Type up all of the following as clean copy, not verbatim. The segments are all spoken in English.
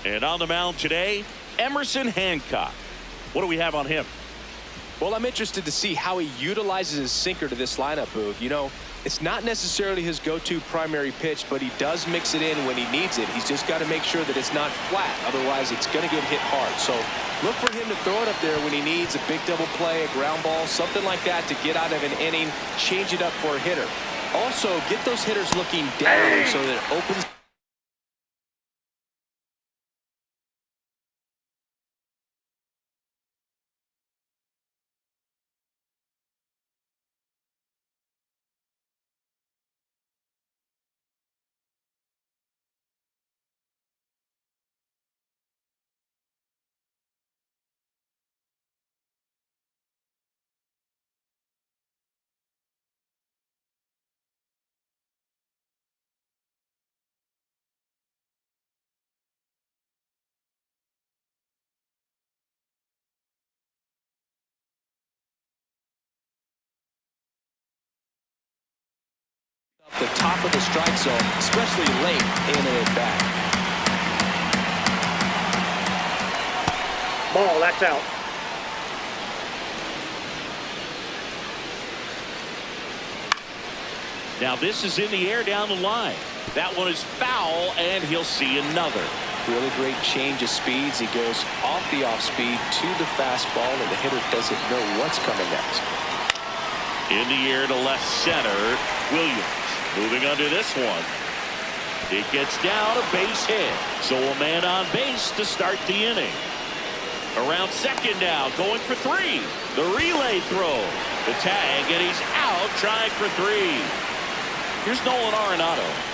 And on the mound today, Emerson Hancock. What do we have on him? Well, I'm interested to see how he utilizes his sinker to this lineup, Boog. You know, it's not necessarily his go-to primary pitch, but he does mix it in when he needs it. He's just got to make sure that it's not flat. Otherwise, it's going to get hit hard. So look for him to throw it up there when he needs a big double play, a ground ball, something like that to get out of an inning, change it up for a hitter. Also, get those hitters looking down so that it opens. The top of the strike zone, especially late in an at-bat. Ball, that's out. Now this is in the air down the line. That one is foul, and he'll see another. Really great change of speeds. He goes off the off-speed to the fastball, and the hitter doesn't know what's coming next. In the air to left center, Williams. Moving under this one. It gets down a base hit. So a man on base to start the inning. Around second now, going for three. The relay throw. The tag, and he's out trying for three. Here's Nolan Arenado.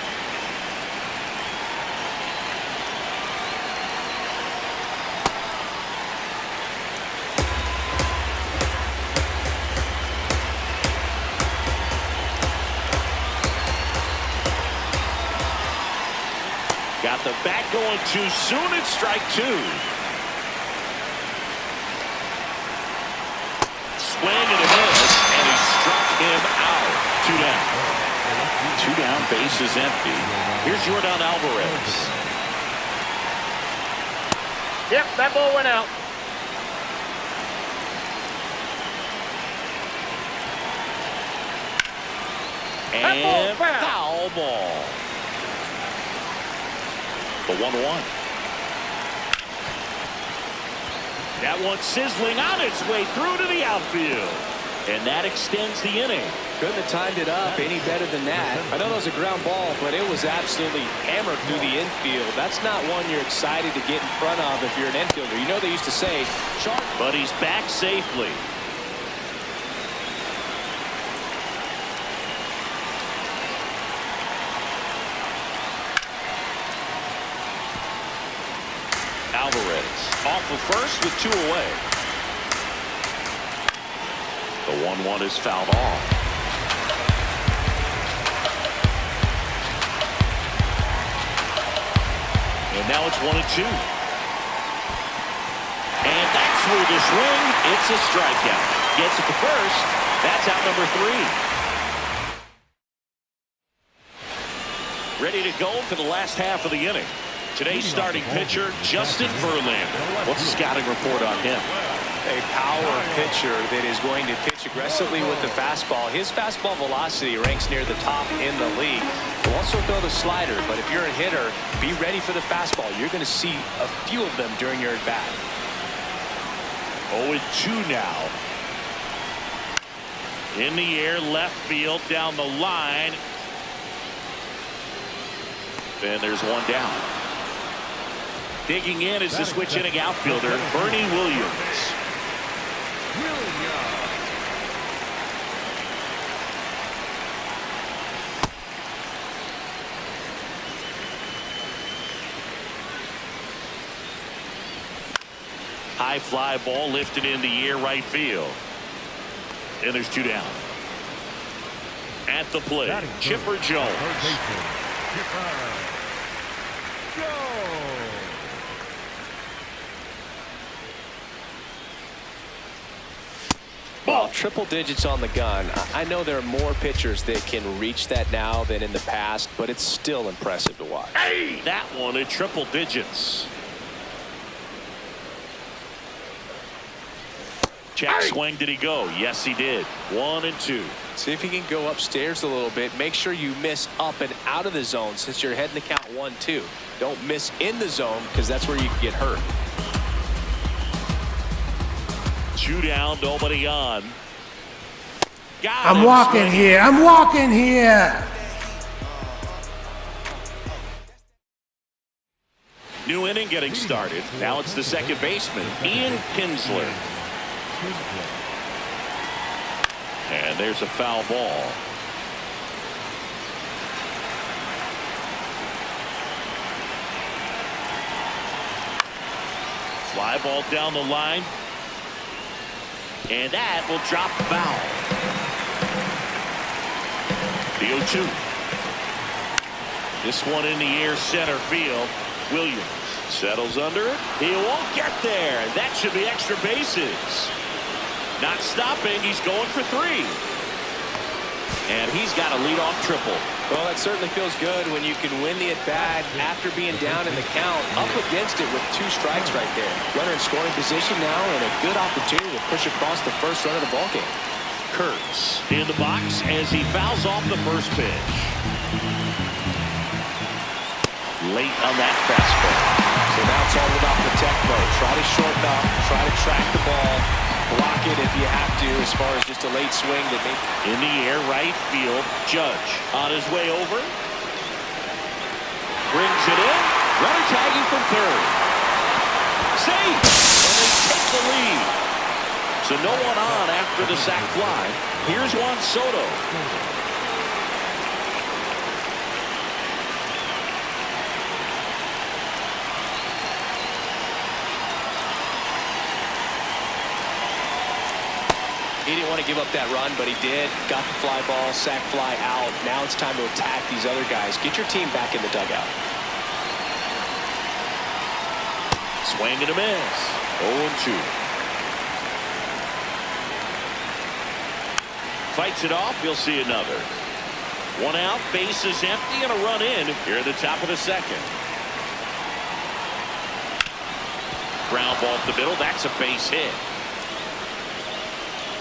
Got the bat going too soon. It's strike two. Swing and a miss, and he struck him out. Two down. Two down, base is empty. Here's Yordan Alvarez. Yep, that ball went out. And foul ball. The 1-1. That one sizzling on its way through to the outfield. And that extends the inning. Couldn't have timed it up any better than that. I know that was a ground ball, but it was absolutely hammered through the infield. That's not one you're excited to get in front of if you're an infielder. You know they used to say, sharp. But he's back safely. Alvarez off of first with two away. The 1-1 is fouled off. And now it's 1-2. And that's through the swing. It's a strikeout. Gets it to first. That's out number 3. Ready to go for the last half of the inning. Today's starting pitcher, Justin Verlander. What's the scouting report on him? A power pitcher that is going to pitch aggressively with the fastball. His fastball velocity ranks near the top in the league. He'll also throw the slider, but if you're a hitter, be ready for the fastball. You're going to see a few of them during your at-bat. 0-2 now. In the air, left field, down the line. And there's one down. Digging in is the switch inning outfielder, Bernie Williams. High fly ball lifted in the air, right field. And there's two down. At the plate, Chipper Jones. Well, triple digits on the gun. I know there are more pitchers that can reach that now than in the past, but it's still impressive to watch. Hey! That one at triple digits. Check swing. Did he go? Yes, he did. 1-2. See if he can go upstairs a little bit. Make sure you miss up and out of the zone since you're heading to count 1-2. Don't miss in the zone because that's where you can get hurt. 2 down, nobody on. I'm walking here. I'm walking here. New inning getting started. Now it's the second baseman, Ian Kinsler. And there's a foul ball. Fly ball down the line. And that will drop foul. The 0-2. This one in the air, center field. Williams settles under it. He won't get there. That should be extra bases. Not stopping. He's going for 3. And he's got a leadoff triple. Well, that certainly feels good when you can win the at-bat after being down in the count, up against it with 2 strikes right there. Runner in scoring position now and a good opportunity to push across the first run of the ballgame. Kurtz in the box as he fouls off the first pitch. Late on that fastball. So now it's all about protect mode. Try to shorten up, try to track the ball, block it if you have to as far as just a late swing that may... In the air, right field. Judge on his way over. Brings it in. Runner tagging from third. Safe! And they take the lead. So no one on after the sac fly. Here's Juan Soto. He didn't want to give up that run, but he did. Got the fly ball, sac fly out. Now it's time to attack these other guys. Get your team back in the dugout. Swing and a miss. 0-2. Fights it off. You'll see another. 1 out, base is empty, and a run in here at the top of the second. Ground ball to the middle. That's a base hit.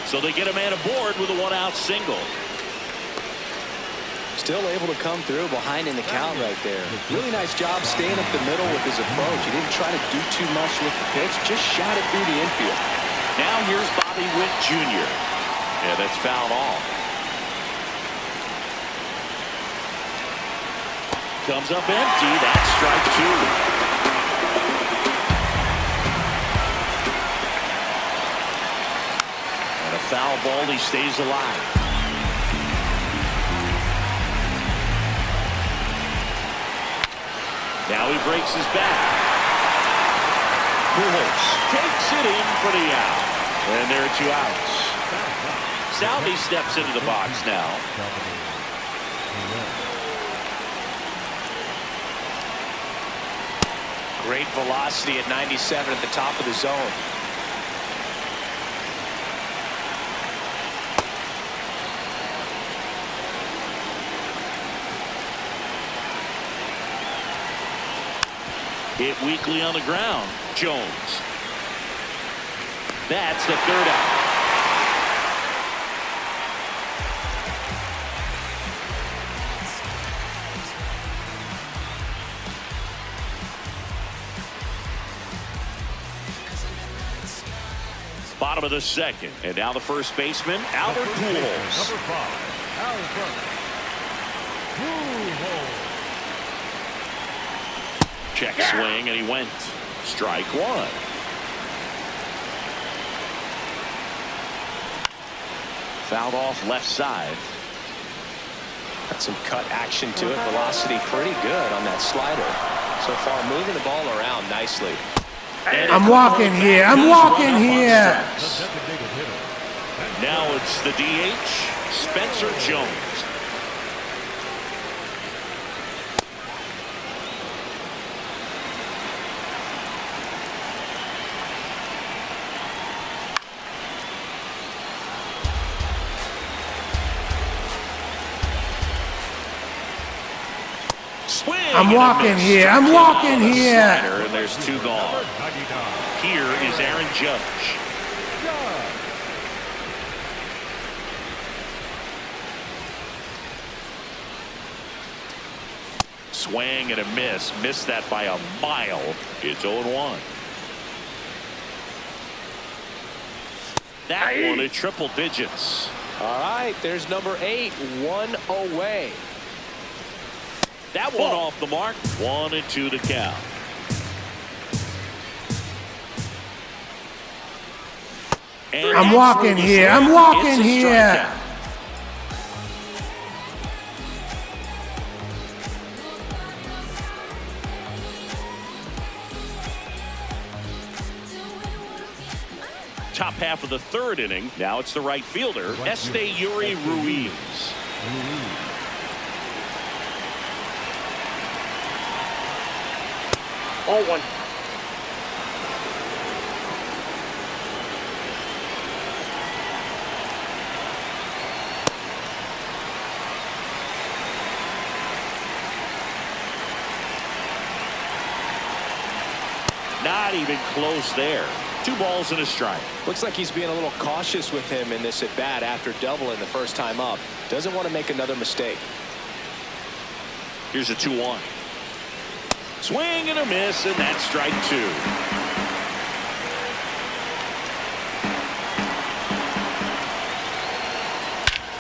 So they get a man aboard with a 1-out single. Still able to come through behind in the count right there. Really nice job staying up the middle with his approach. He didn't try to do too much with the pitch. Just shot it through the infield. Now here's Bobby Witt Jr. Yeah, that's fouled off. Comes up empty. That's strike 2. Foul ball, he stays alive. Now he breaks his back. Pujols takes it in for the out. And there are 2 outs. Salvi steps into the box now. Great velocity at 97 at the top of the zone. Hit weakly on the ground. Jones. That's the 3rd out. Bottom of the second. And now the first baseman, Albert Pujols. Number 5, Albert Pujols. Check swing, and he went. Strike 1. Fouled off left side. Got some cut action to it. Velocity pretty good on that slider. So far, moving the ball around nicely. I'm walking here. I'm walking here. Now it's the DH, Spencer Jones. I'm walking here. I'm walking here. And there's 2 gone. Here is Aaron Judge. Swing and a miss. Missed that by a mile. It's 0-1. That one at triple digits. All right, there's number 8, 1 away. That one off the mark. 1-2 to count. And I'm walking here. I'm walking it's a here. strikeout. Top half of the third inning. Now it's the right fielder, Esteury Ruiz. 0-1. Not even close there. 2 balls and a strike. Looks like he's being a little cautious with him in this at bat after doubling the first time up. Doesn't want to make another mistake. Here's a 2-1. Swing and a miss, and that's strike 2.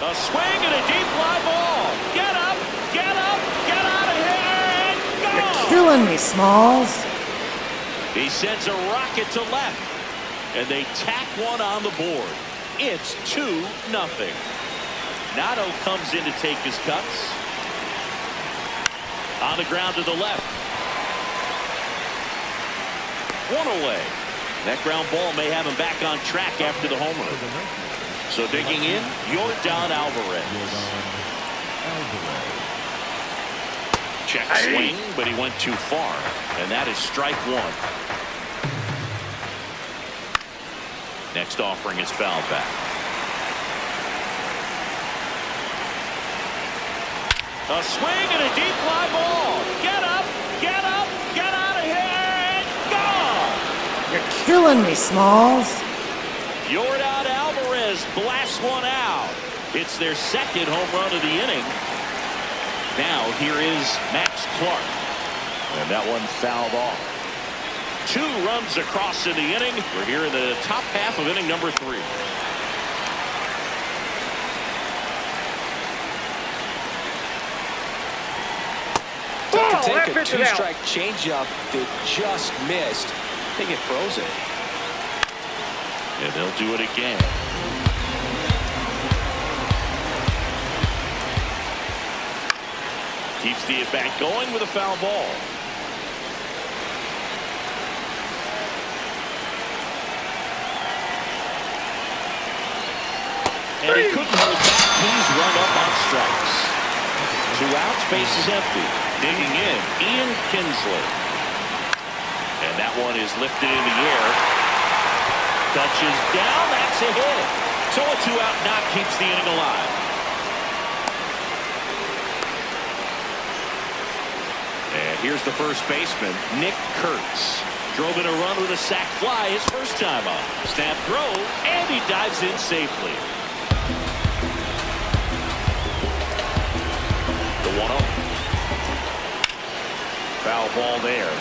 A swing and a deep fly ball. Get up, get out of here, and go! Killing me, Smalls. He sends a rocket to left, and they tack one on the board. It's 2-0. Nato comes in to take his cuts. On the ground to the left. 1 away. That ground ball may have him back on track after the homer. So digging in, Yordan Alvarez. Check swing, but he went too far. And that is strike 1. Next offering is fouled back. A swing and a deep fly ball. Get up, get out of here, and gone! You're killing me, Smalls. Yordan Alvarez blasts one out. It's their second home run of the inning. Now here is Max Clark. And that one fouled off. 2 runs across in the inning. We're here in the top half of inning number 3. To take that a pitch is out. 2-strike changeup that just missed. They get frozen. And they'll do it again. Keeps the at-bat going with a foul ball. And he couldn't hold back. He's run up on strikes. 2 outs, base is empty. Digging in, Ian Kinsler. And that one is lifted in the air. Touches down, that's a hit. So a 2-out knock keeps the inning alive. And here's the first baseman, Nick Kurtz. Drove in a run with a sac fly his first time up. Snap throw, and he dives in safely. The 1-0. Foul ball there.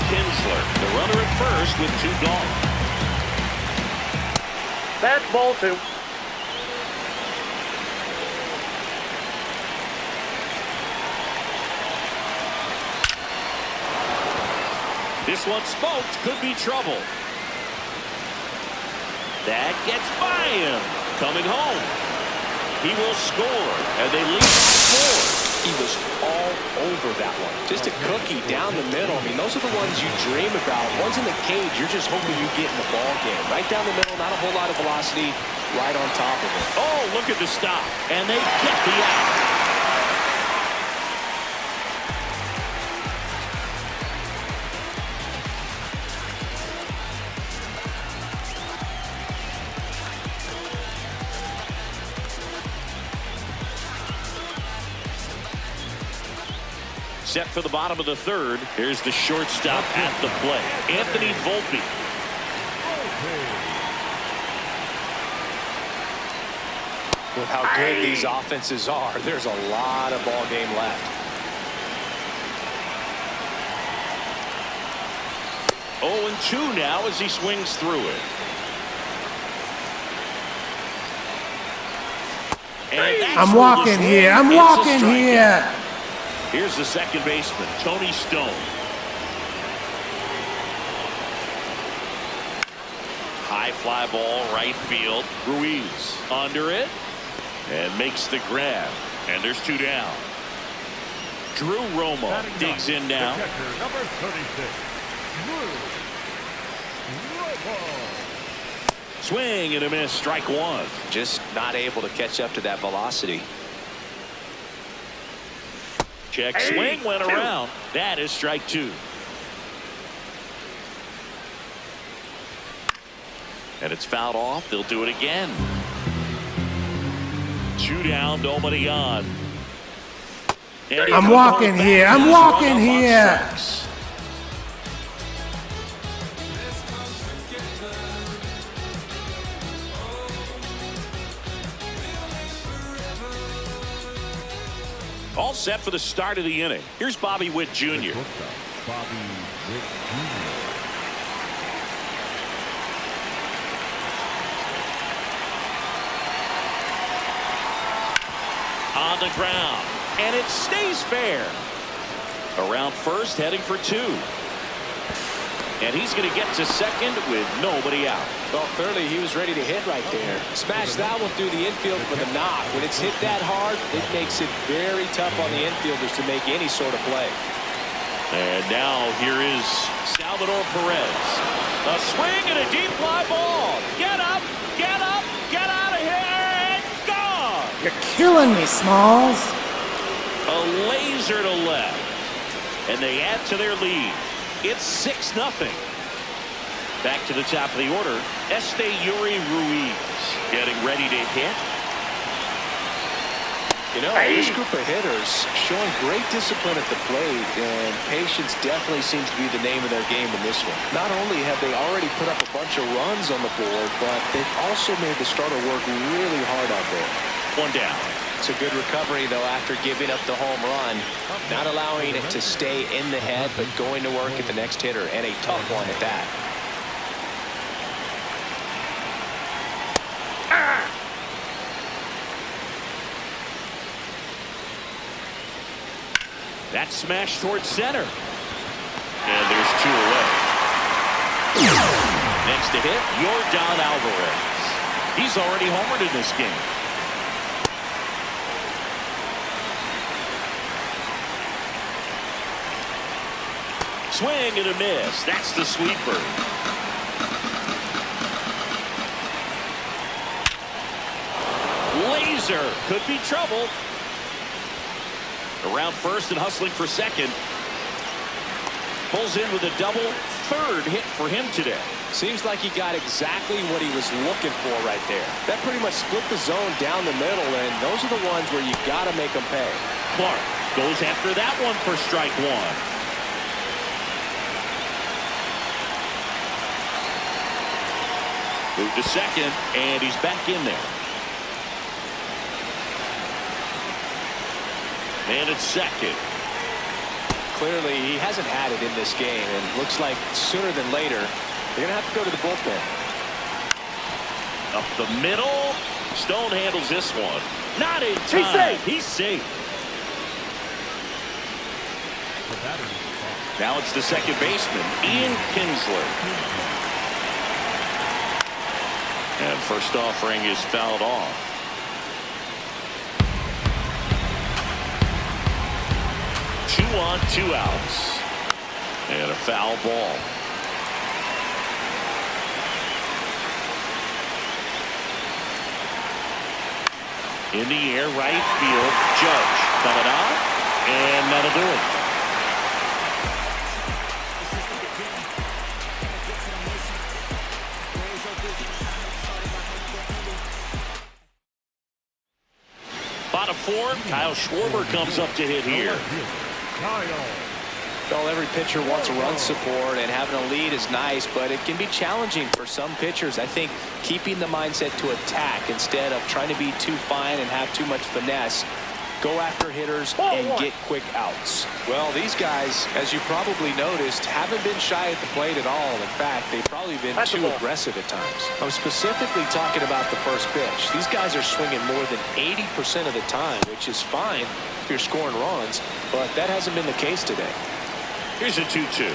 Kinsler, the runner at first with 2 gone. That's ball 2. This one smoked, could be trouble. That gets by him. Coming home. He will score, and they lead by 4. He was all over that one. Just a cookie down the middle. I mean, those are the ones you dream about. Ones in the cage, you're just hoping you get in the ball game. Right down the middle, not a whole lot of velocity, right on top of it. Oh, look at the stop. And they get the out. Set for the bottom of the third. Here's the shortstop at the plate, Anthony Volpe. With how good these offenses are, there's a lot of ball game left. 0-2 now as he swings through it. And that's I'm where walking the here. I'm swing gets a walking strikeout. here. Here's the second baseman, Tony Stone. High fly ball, right field. Ruiz under it and makes the grab. And there's 2 down. Drew Romo digs in now. The catcher, number 36, Drew Romo. Swing and a miss, strike 1. Just not able to catch up to that velocity. Check swing went around. That is strike 2. And it's fouled off. They'll do it again. 2 down, nobody on. And I'm walking here. I'm walking here. All set for the start of the inning. Here's Bobby Witt Jr. Bobby Witt Jr. On the ground, and it stays fair. Around first, heading for 2. And he's going to get to second with nobody out. Well, clearly he was ready to hit right there. Smash that one through the infield for the knock. When it's hit that hard, it makes it very tough on the infielders to make any sort of play. And now here is Salvador Perez. A swing and a deep fly ball. Get up, get up, get out of here, and gone. You're killing me, Smalls. A laser to left. And they add to their lead. It's 6-0. Back to the top of the order, Esteury Ruiz getting ready to hit. You know, this group of hitters showing great discipline at the plate, and patience definitely seems to be the name of their game in this one. Not only have they already put up a bunch of runs on the board, but they've also made the starter work really hard out there. 1 down. It's a good recovery, though, after giving up the home run. Not allowing it to stay in the head, but going to work at the next hitter, and a tough one at that. That smash towards center. And there's 2 away. Next to hit, Yordan Alvarez. He's already homered in this game. Swing and a miss. That's the sweeper. Laser could be trouble. Around first and hustling for second. Pulls in with a double. 3rd hit for him today. Seems like he got exactly what he was looking for right there. That pretty much split the zone down the middle, and those are the ones where you got to make them pay. Clark goes after that one for strike 1. Move to second, and he's back in there. And it's second. Clearly, he hasn't had it in this game, and looks like sooner than later, they're going to have to go to the bullpen. Up the middle. Stone handles this one. Not in time. He's safe. Now it's the second baseman, Ian Kinsler. And first offering is fouled off. Two on, 2 outs. And a foul ball. In the air, right field. Judge coming out. And that'll do it. Bottom 4, Kyle Schwarber comes up to hit here. Kyle Well, every pitcher wants run support, and having a lead is nice, but it can be challenging for some pitchers. I think keeping the mindset to attack instead of trying to be too fine and have too much finesse, go after hitters and get quick outs. Well, these guys, as you probably noticed, haven't been shy at the plate at all. In fact, they've probably been too aggressive at times. I'm specifically talking about the first pitch. These guys are swinging more than 80% of the time, which is fine if you're scoring runs, but that hasn't been the case today. Here's a 2-2.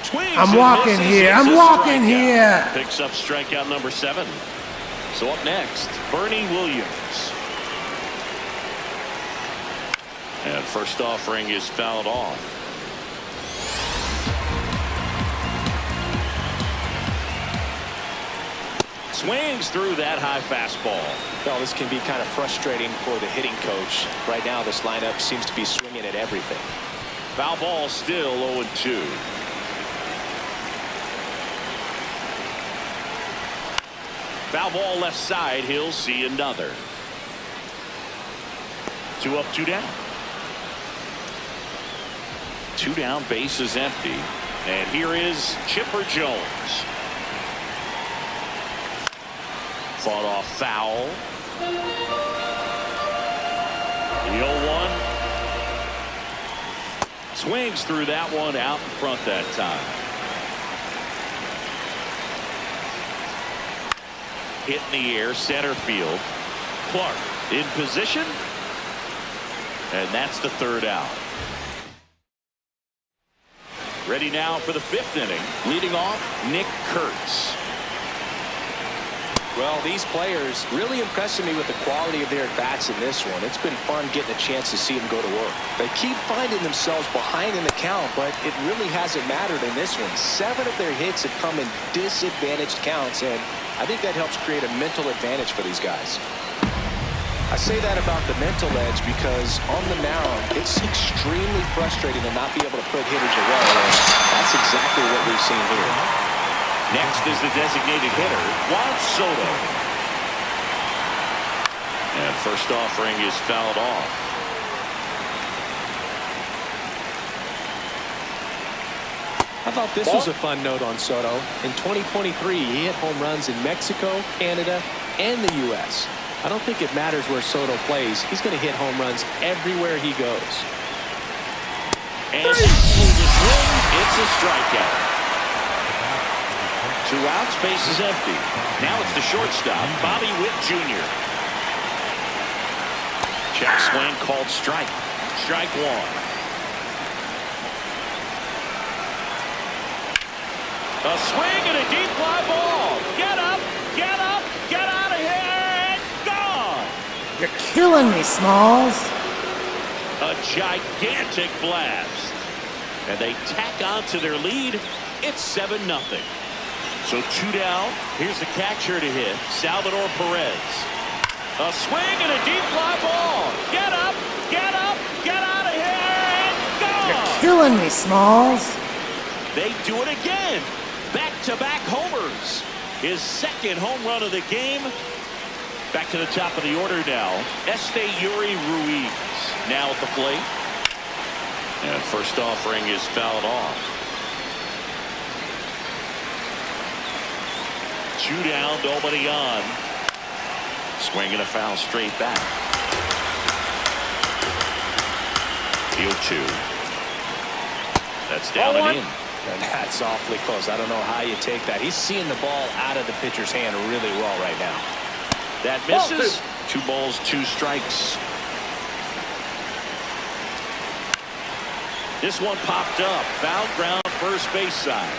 Swings I'm and walking misses. here. It's I'm a walking strikeout. here. Picks up strikeout number 7. So up next, Bernie Williams. And first offering is fouled off. Swings through that high fastball. Well, this can be kind of frustrating for the hitting coach. Right now, this lineup seems to be swinging at everything. Foul ball still 0-2. Foul ball left side. He'll see another. 2 up, 2 down. 2 down, base is empty. And here is Chipper Jones. Fought off foul. The 0-1. Swings through that one out in front that time. Hit in the air, center field. Clark in position. And that's the 3rd out. Ready now for the 5th inning. Leading off, Nick Kurtz. Well, these players really impressing me with the quality of their at-bats in this one. It's been fun getting a chance to see them go to work. They keep finding themselves behind in the count, but it really hasn't mattered in this one. 7 of their hits have come in disadvantaged counts, and I think that helps create a mental advantage for these guys. I say that about the mental edge because on the mound, it's extremely frustrating to not be able to put hitters away, and that's exactly what we've seen here. Next is the designated hitter, Juan Soto. And first offering is fouled off. I thought this was a fun note on Soto. In 2023, he hit home runs in Mexico, Canada, and the U.S. I don't think it matters where Soto plays. He's going to hit home runs everywhere he goes. And it's a strikeout. 2 outs, base is empty. Now it's the shortstop, Bobby Witt Jr. Check swing called strike. Strike 1. A swing and a deep fly ball. Get up, get up, get out of here, and gone. You're killing me, Smalls. A gigantic blast. And they tack on to their lead. It's 7-0. So 2 down. Here's the catcher to hit, Salvador Perez. A swing and a deep fly ball. Get up, get out of here, and gone. You're killing me, Smalls. They do it again. Back-to-back homers. His 2nd home run of the game. Back to the top of the order now. Esteury Ruiz now at the plate. And first offering is fouled off. 2 down, nobody on. Swing and a foul straight back. Field 2. That's down and in. And that's awfully close. I don't know how you take that. He's seeing the ball out of the pitcher's hand really well right now. That misses. 2 balls, 2 strikes. This one popped up. Foul ground, first base side.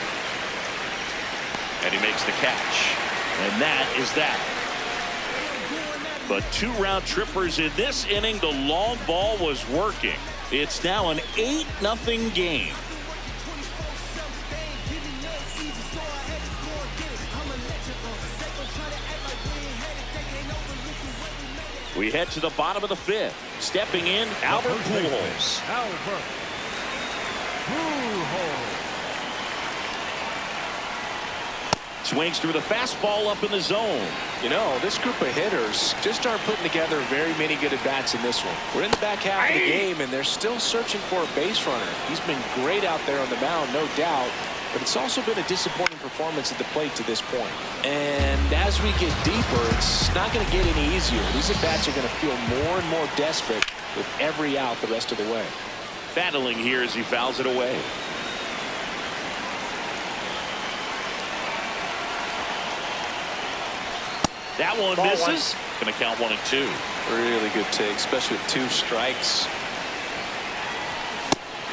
And he makes the catch. And that is that. But 2 round trippers in this inning. The long ball was working. It's now an 8-0 game. We head to the bottom of the 5th. Stepping in, Albert Pujols. Albert Pujols. Swings through the fastball up in the zone. You know, this group of hitters just aren't putting together very many good at-bats in this one. We're in the back half of the game, and they're still searching for a base runner. He's been great out there on the mound, no doubt, but it's also been a disappointing performance at the plate to this point. And as we get deeper, it's not going to get any easier. These at-bats are going to feel more and more desperate with every out the rest of the way. Battling here as he fouls it away. That one misses. Going to count 1-2. Really good take, especially with 2 strikes.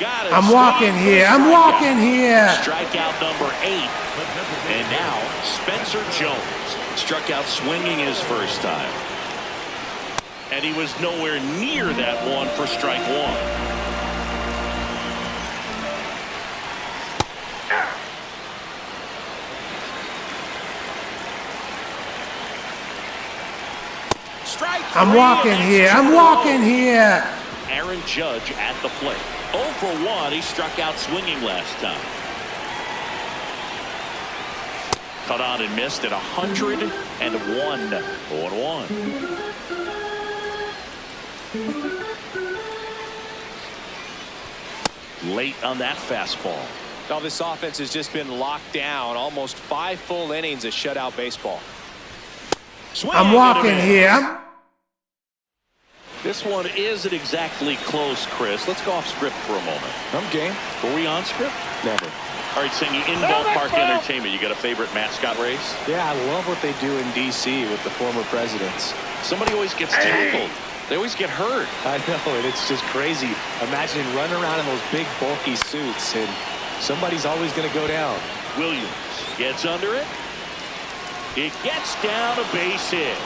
Got it. I'm walking here. I'm walking here. Strikeout number 8. And now Spencer Jones struck out swinging his first time. And he was nowhere near that one for strike 1. I'm walking here. I'm walking here. Aaron Judge at the plate. 0 for 1. He struck out swinging last time. Cut on and missed at 101. 0-1. Late on that fastball. Now this offense has just been locked down. Almost 5 full innings of shutout baseball. I'm walking here. This one isn't exactly close, Chris. Let's go off script for a moment. I'm game. Were we on script? Never. All right, Singy, in ballpark entertainment, you got a favorite mascot race? Yeah, I love what they do in D.C. with the former presidents. Somebody always gets tackled. They always get hurt. I know, and it's just crazy. Imagine running around in those big, bulky suits, and somebody's always going to go down. Williams gets under it. It gets down a base hit.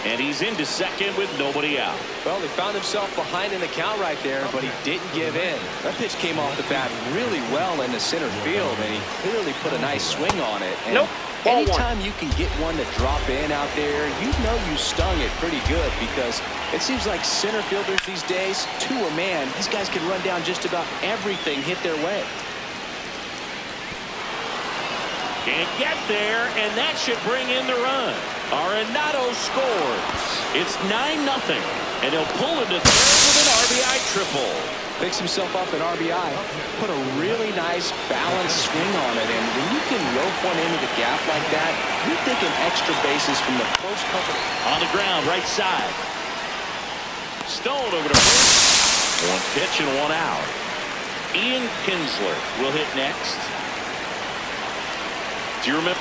And he's into second with nobody out. Well, he found himself behind in the count right there, but he didn't give in. That pitch came off the bat really well into center field, and he clearly put a nice swing on it. And anytime you can get one to drop in out there, you know you stung it pretty good, because it seems like center fielders these days, to a man, these guys can run down just about everything hit their way. Can't get there, and that should bring in the run. Arenado scores. It's 9-0, and he'll pull into third with an RBI triple. Picks himself up an RBI. Put a really nice balanced swing on it, and when you can rope one into the gap like that, you're thinking extra bases from the first couple. On the ground, right side. Stone over to first. 1 pitch and 1 out. Ian Kinsler will hit next. Do you remember?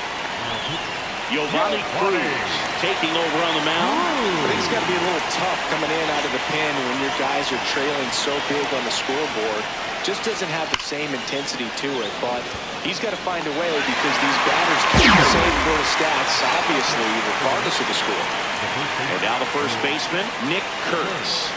Giovanni Cruz taking over on the mound. I think it's got to be a little tough coming in out of the pen when your guys are trailing so big on the scoreboard. Just doesn't have the same intensity to it, but he's got to find a way, because these batters keep the same sort of stats, obviously, regardless of the score. And now the first baseman, Nick Kurtz.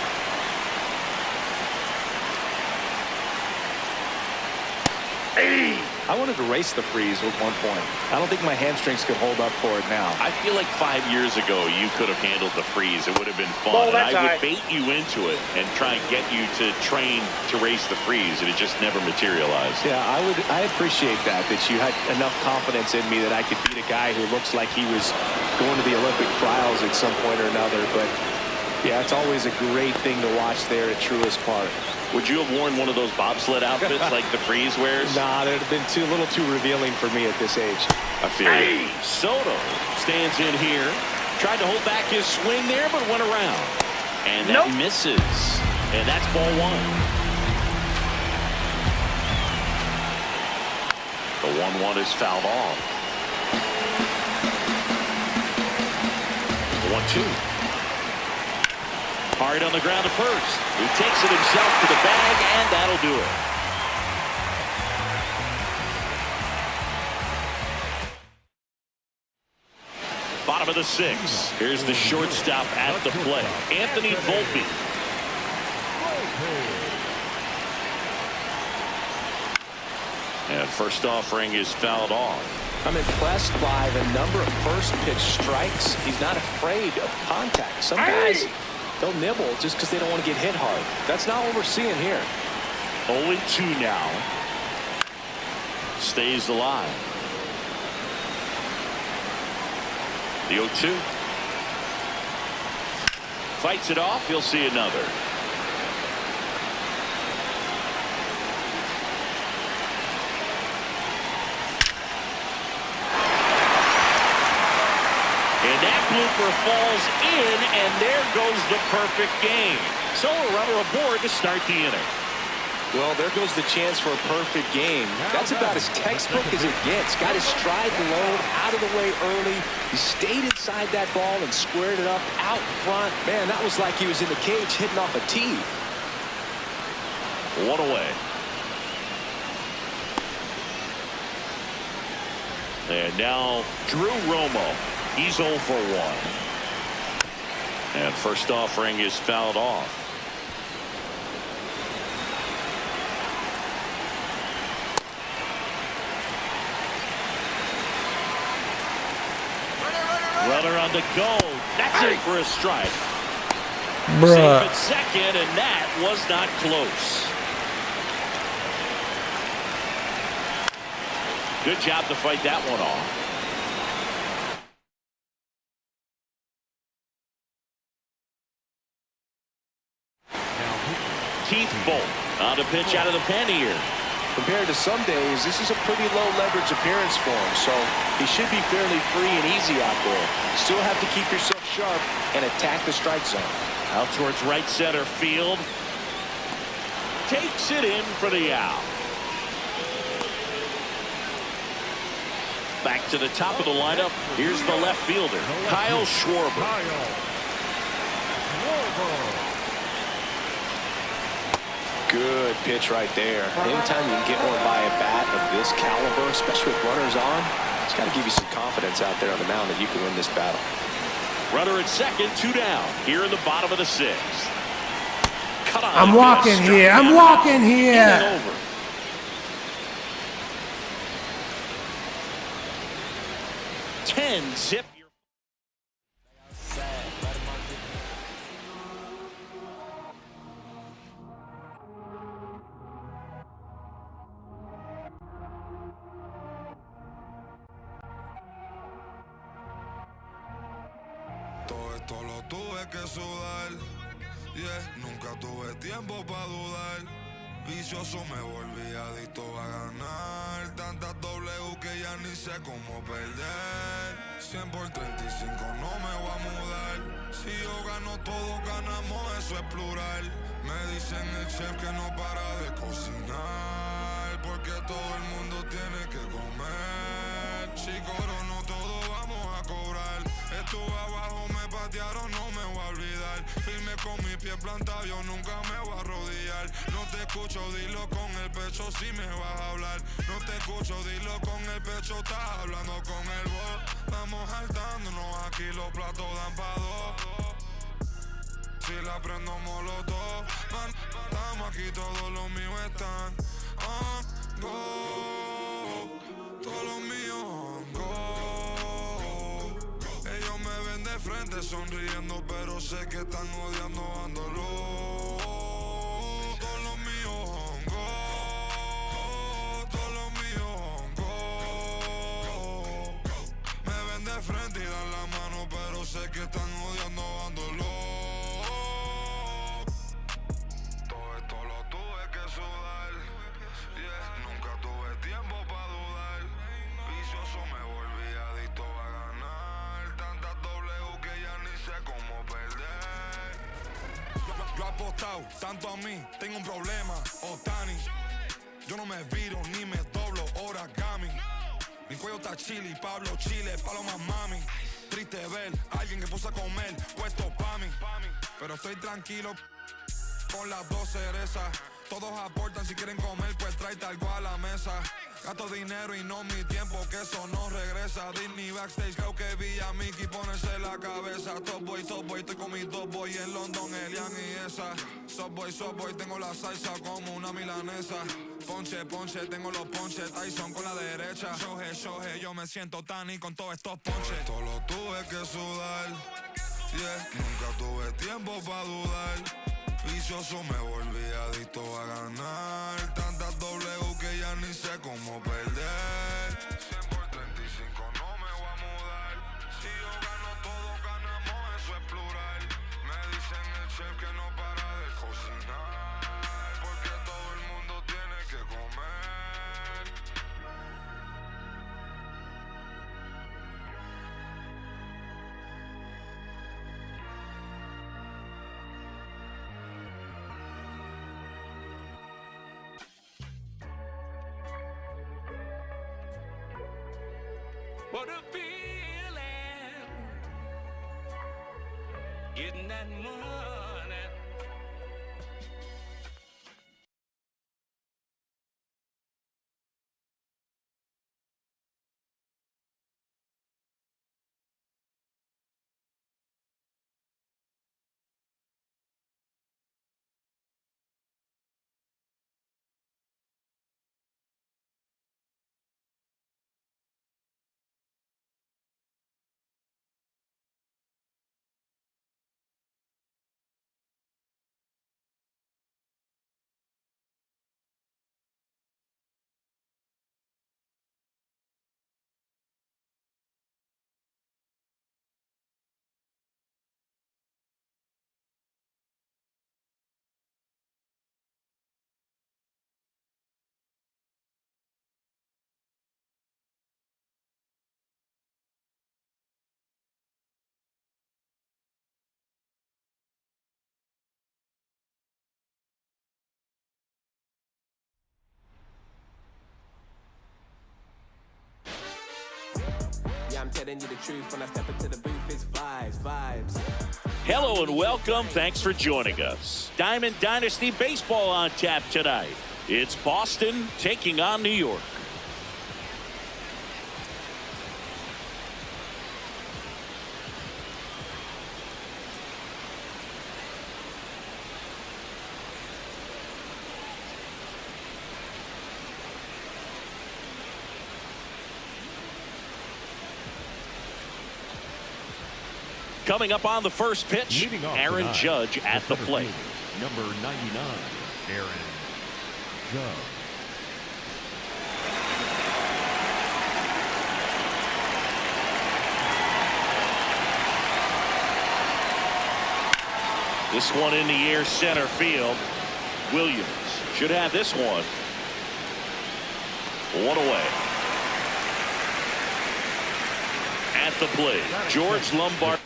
I wanted to race the freeze at one point. I don't think my hamstrings could hold up for it now. I feel like 5 years ago you could have handled the freeze. It would have been fun. And I would bait you into it and try and get you to train to race the freeze, and it just never materialized. Yeah, I appreciate that you had enough confidence in me that I could beat a guy who looks like he was going to the Olympic trials at some point or another. But yeah, it's always a great thing to watch there at Truist Park. Would you have worn one of those bobsled outfits like the freeze wears? Nah, they'd have been a little too revealing for me at this age. I feel you. Soto stands in here. Tried to hold back his swing there, but went around. And that misses. And that's ball 1. The 1-1 is fouled off. 1-2. Hard on the ground to first. He takes it himself to the bag, and that'll do it. Bottom of the 6th. Here's the shortstop at the plate, Anthony Volpe. And first offering is fouled off. I'm impressed by the number of first pitch strikes. He's not afraid of contact. Some guys, they'll nibble just because they don't want to get hit hard. That's not what we're seeing here. 0-2 now. stays alive. The 0-2. Fights it off. He'll see another. And that blooper falls in, and there goes the perfect game. So a runner aboard to start the inning. Well, there goes the chance for a perfect game. That's about as textbook as it gets. Got his stride low, out of the way early. He stayed inside that ball and squared it up out front. Man, that was like he was in the cage hitting off a tee. One away. And now Drew Romo. He's 0 for 1. And first offering is fouled off. Runner on the go. That's it for a strike. Bruh. Safe at second, and that was not close. Good job to fight that one off. Keith Bolt on the pitch out of the pen here. Compared to some days, this is a pretty low leverage appearance for him, so he should be fairly free and easy out there. Still have to keep yourself sharp and attack the strike zone. Out towards right center field. Takes it in for the out. Back to the top of the lineup. Here's the left fielder, Kyle Schwarber. Good pitch right there. Anytime you can get one by a bat of this caliber, especially with runners on, it's got to give you some confidence out there on the mound that you can win this battle. Runner at second, 2 down. Here in the bottom of the 6th. Cut on. I'm walking here. I'm walking here. Over. Zip. Todo esto lo tuve que sudar, yeah, nunca tuve tiempo para dudar. Vicioso me volví adicto a ganar. Tantas W que ya ni sé cómo perder. 100 por 35 no me voy a mudar. Si yo gano todos ganamos, eso es plural. Me dicen el chef que no para de cocinar, porque todo el mundo tiene que comer. Si corono todo vamos a cobrar. Estuve abajo, me patearon, no me voy a olvidar. Firme con mi pie plantado, yo nunca me voy a arrodillar. No te escucho, dilo con el pecho si me vas a hablar. No te escucho, dilo con el pecho, estás hablando con el voz. Estamos saltándonos, aquí los platos dan pa' 2. Si la prendo molotov, man, estamos aquí, todos los míos están on go. Todos los míos on go. Ellos me ven de frente sonriendo, pero sé que están odiando dándolo. Todos los míos on go. Todos los míos on go. Me ven de frente y dan la mano, pero sé que están odiando dándolo. Todo esto lo tuve que sudar, yeah, nunca tuve tiempo para dudar. Vicioso me volví adicto a ganar. Tantas W que ya ni sé cómo perder. Yo apostado tanto a mí, tengo un problema, Otani. Yo no me viro ni me doblo, origami. Mi cuello está chili, Pablo Chile, paloma mami. Triste ver a alguien que puso a comer, puesto pa' mí. Pero estoy tranquilo con las 2 cerezas. Todos aportan, si quieren comer, pues tráete algo a la mesa. Gasto dinero y no mi tiempo, que eso no regresa. Disney backstage, creo que vi a Mickey ponerse la cabeza. Top boy, estoy con mis 2 boys en London, Elian y esa. Subway, tengo la salsa como una milanesa. Ponche, tengo los ponches, Tyson con la derecha. Shohei, yo me siento Tani con todos estos ponches. Todo lo tuve que sudar, yeah, nunca tuve tiempo para dudar. Vicioso me volví adicto a ganar. Tantas W que ya ya ni sé cómo perder. 100 por 35 no me voy a mudar. Si yo gano todo, ganamos, eso es plural. Me dicen el chef que no para de cocinar, porque todo el mundo tiene que comer. What a feeling, getting that money. Yeah, I'm telling you the truth. When I step into the booth, it's vibes. Hello and welcome. Thanks for joining us. Diamond Dynasty Baseball on tap tonight. It's Boston taking on New York. Coming up on the first pitch, Leading off Aaron tonight, Judge at the center plate. fielder, number 99, Aaron Judge. This one in the air, center field. Williams should have this one. One away. At the plate, George Lombard.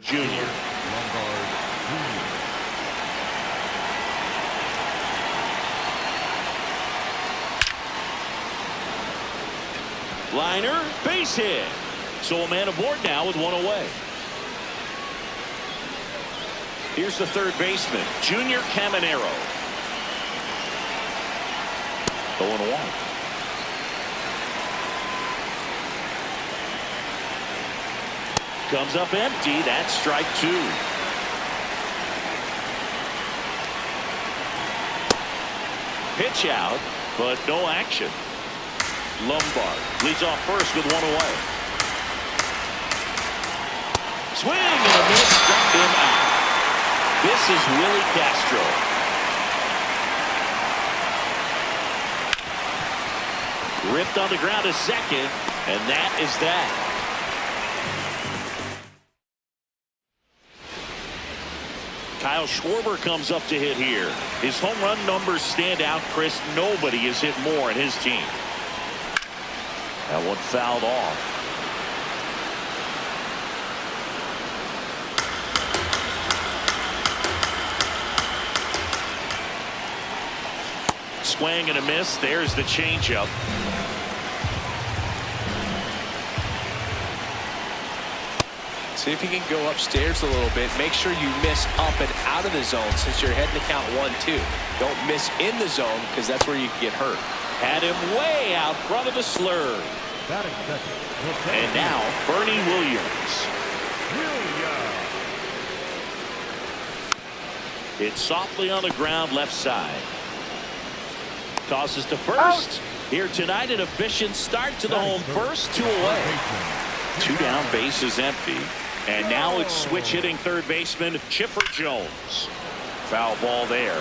Junior. Lombard Jr. Liner, base hit. So a man aboard now with one away. Here's the third baseman, Junior Caminero. 0-1. Comes up empty. That's strike two. Pitch out, but no action. Lombard leads off first with one away. Swing and a miss, struck him out. This is Willie Castro. Ripped on the ground to second, and that is that. Kyle Schwarber comes up to hit here. His home run numbers stand out, Chris. Nobody has hit more in his team. That one fouled off. Swing and a miss. There's the changeup. See if you can go upstairs a little bit. Make sure you miss up and out of the zone since you're heading to count 1-2. Don't miss in the zone because that's where you can get hurt. Had him way out front of the slur. Batting second. And now Bernie Williams. It's softly on the ground left side. Tosses to first. Here tonight, an efficient start to the home first, 2 away. 2 down, base is empty. And now it's switch hitting third baseman Chipper Jones. Foul ball there.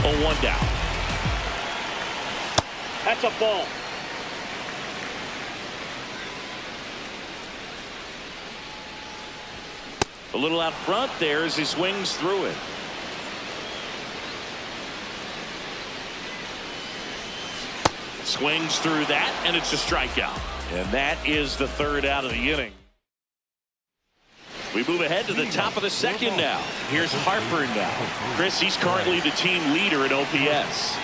Oh, 1 down. That's a ball. A little out front there as he swings through it. Swings through that, and it's a strikeout. And that is the 3rd out of the inning. We move ahead to the top of the 2nd now. Here's Harper now. Chris, he's currently the team leader in OPS.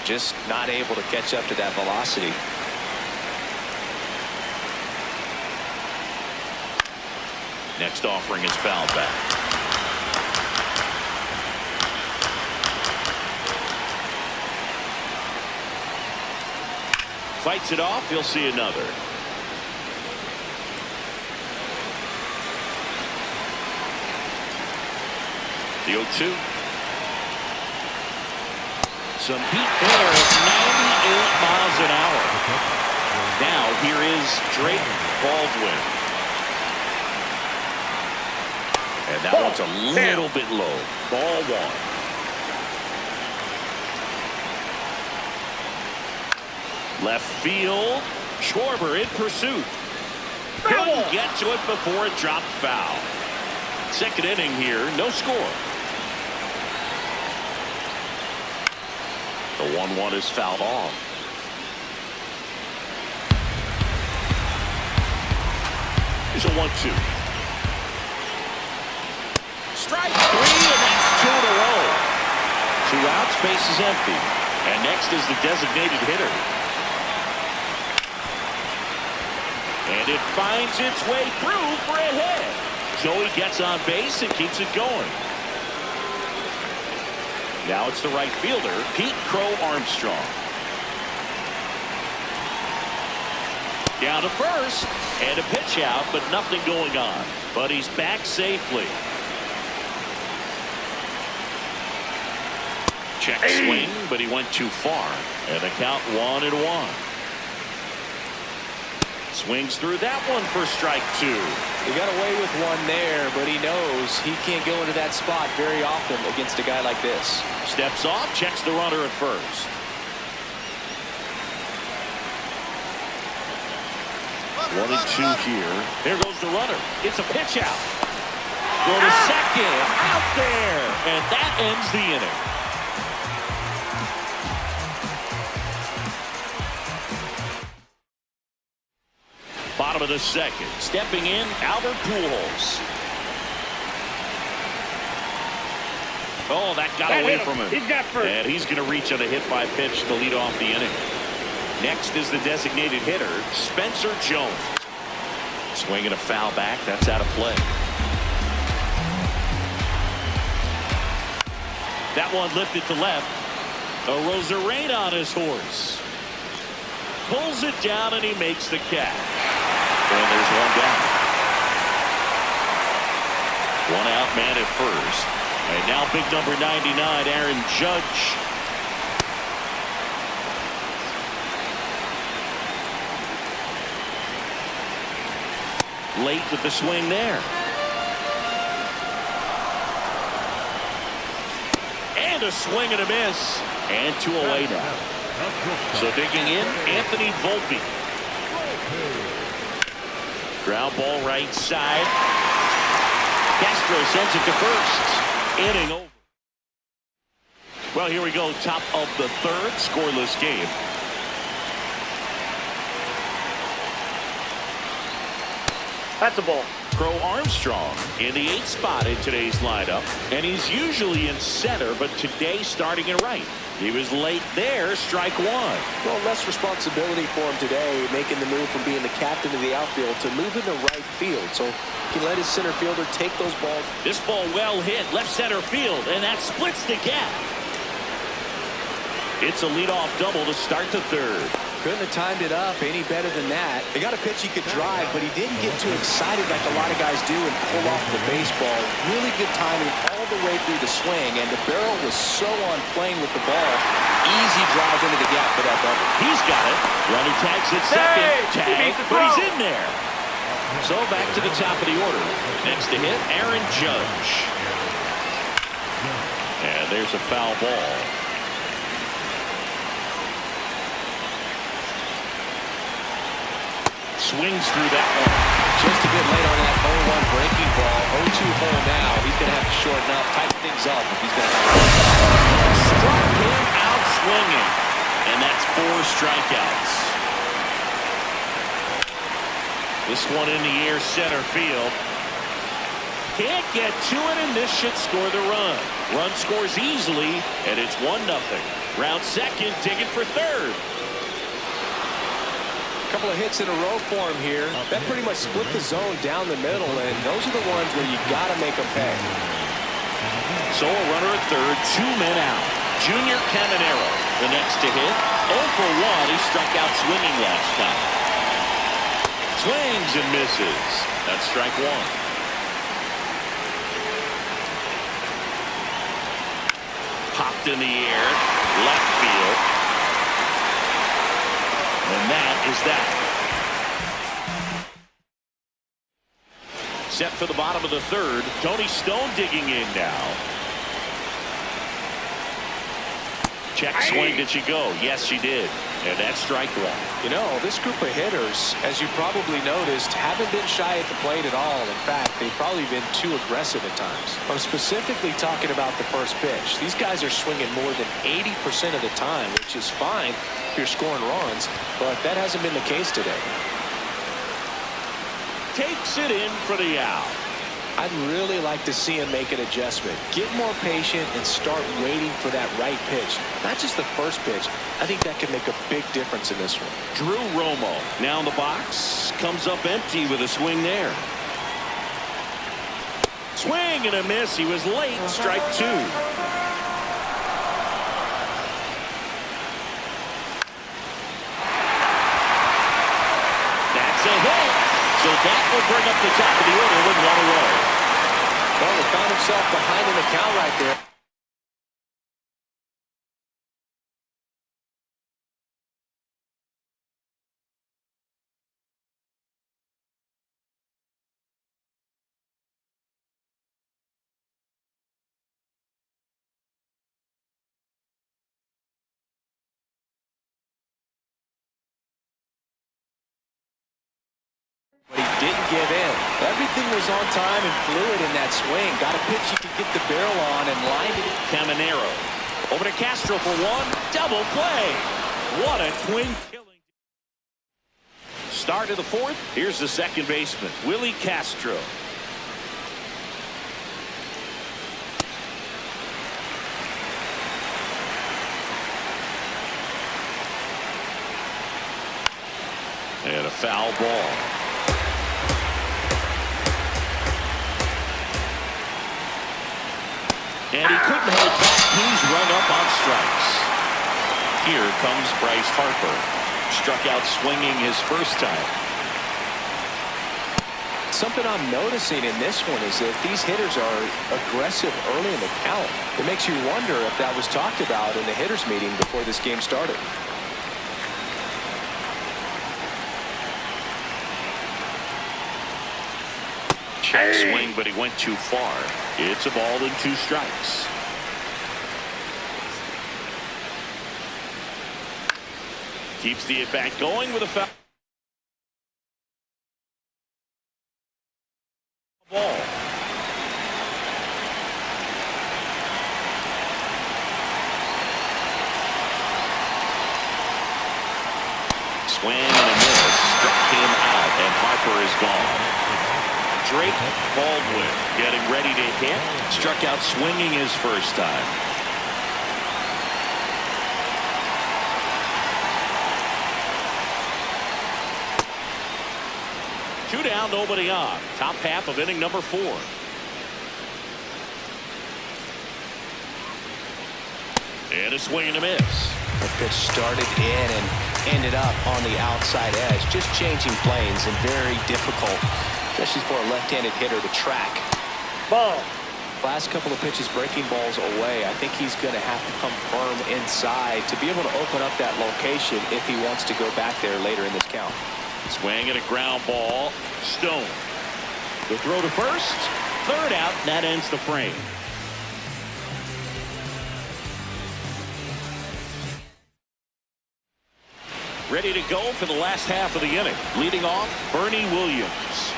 Just not able to catch up to that velocity. Next offering is fouled back. Fights it off. He'll see another. The 0-2. Some heat there at 98 miles an hour. Now here is Drake Baldwin. And that one's a little bit low. Ball 1. Left field. Schwarber in pursuit. Couldn't get to it before it dropped foul. 2nd inning here, no score. The 1-1 is fouled off. Here's a 1-2. Strike 3, and that's 2 in a row. 2 outs, base is empty. And next is the designated hitter. And it finds its way through for a hit. Joey gets on base and keeps it going. Now it's the right fielder, Pete Crow Armstrong. Down to first, and a pitch out, but nothing going on. But he's back safely. Check swing, but he went too far. And the count 1-1. Swings through that one for strike 2. He got away with one there, but he knows he can't go into that spot very often against a guy like this. Steps off, checks the runner at first. One and 2 here. There goes the runner. It's a pitch out. Go to second. Out there. And that ends the inning. Bottom of the 2nd. Stepping in, Albert Pujols. Oh, that got away from him. He got first. And he's going to reach on a hit by pitch to lead off the inning. Next is the designated hitter, Spencer Jones. Swinging a foul back. That's out of play. That one lifted to left. Arozarena on his horse. Pulls it down and he makes the catch. And there's 1 down. 1 out, man at first. And now big number 99, Aaron Judge. Late with the swing there. And a swing and a miss. And 2 away now. So digging in, Anthony Volpe. Ground ball right side. Castro sends it to first. Inning over. Well, here we go. Top of the third, scoreless game. That's a ball. Crow Armstrong in the 8th spot in today's lineup. And he's usually in center, but today starting in right. He was late there, strike one. Well, less responsibility for him today, making the move from being the captain of the outfield to moving to right field. So he can let his center fielder take those balls. This ball well hit, left center field, and that splits the gap. It's a leadoff double to start the third. Couldn't have timed it up any better than that. They got a pitch he could drive, but he didn't get too excited like a lot of guys do and pull off the baseball. Really good timing all the way through the swing, and the barrel was so on playing with the ball. Easy drive into the gap for that double. He's got it. Runner tags at second. Tag, but he's in there. So back to the top of the order. Next to hit, Aaron Judge. And there's a foul ball. Swings through that one. Just a bit late on that 0-1 breaking ball. 0-2 hole now. He's going to have to shorten up, tighten things up if he's going to. Struck him out swinging. And that's 4 strikeouts. This one in the air, center field. Can't get to it, and this should score the run. Run scores easily, and it's 1-0. Round second, digging for third. Couple of hits in a row for him here. That pretty much split the zone down the middle, and those are the ones where you got to make them pay. So a runner at third, 2 men out. Junior Caminero, the next to hit. 0 for 1. He struck out swinging last time. Swings and misses. That's strike one. Popped in the air, left field. And that is that. Set for the bottom of the third. Tony Stone digging in now. Check swing. Did she go? Yes, she did. And that's strike one. You know, this group of hitters, as you probably noticed, haven't been shy at the plate at all. In fact, they've probably been too aggressive at times. I'm specifically talking about the first pitch. These guys are swinging more than 80% of the time, which is fine if you're scoring runs, but that hasn't been the case today. Takes it in for the out. I'd really like to see him make an adjustment. Get more patient and start waiting for that right pitch. Not just the first pitch. I think that could make a big difference in this one. Drew Romo now in the box. Comes up empty with a swing there. Swing and a miss. He was late. Strike two. That's a hit. So that will bring up the top of the order with 1 away. Well, he found himself behind in the count right there. But he didn't give in. Everything was on time and fluid in that swing. Got a pitch he could get the barrel on and lined it. Caminero over to Castro for one. Double play. What a twin killing. Start of the fourth. Here's the second baseman, Willie Castro. And a foul ball. And he couldn't hold back. He's run up on strikes. Here comes Bryce Harper. Struck out swinging his first time. Something I'm noticing in this one is that these hitters are aggressive early in the count. It makes you wonder if that was talked about in the hitters meeting before this game started. Check swing, but he went too far. It's a ball and 2 strikes. Keeps the at-bat going with a foul ball. is gone. Drake Baldwin getting ready to hit. Struck out swinging his first time. Two down, nobody on. Top half of inning number 4. And a swing and a miss. The pitch started in and ended up on the outside edge. Just changing planes and very difficult, especially for a left-handed hitter to track. Ball. Last couple of pitches breaking balls away. I think he's going to have to come firm inside to be able to open up that location if he wants to go back there later in this count. Swing and a ground ball. Stone. The throw to first. Third out, and that ends the frame. Ready to go for the last half of the inning. Leading off, Bernie Williams.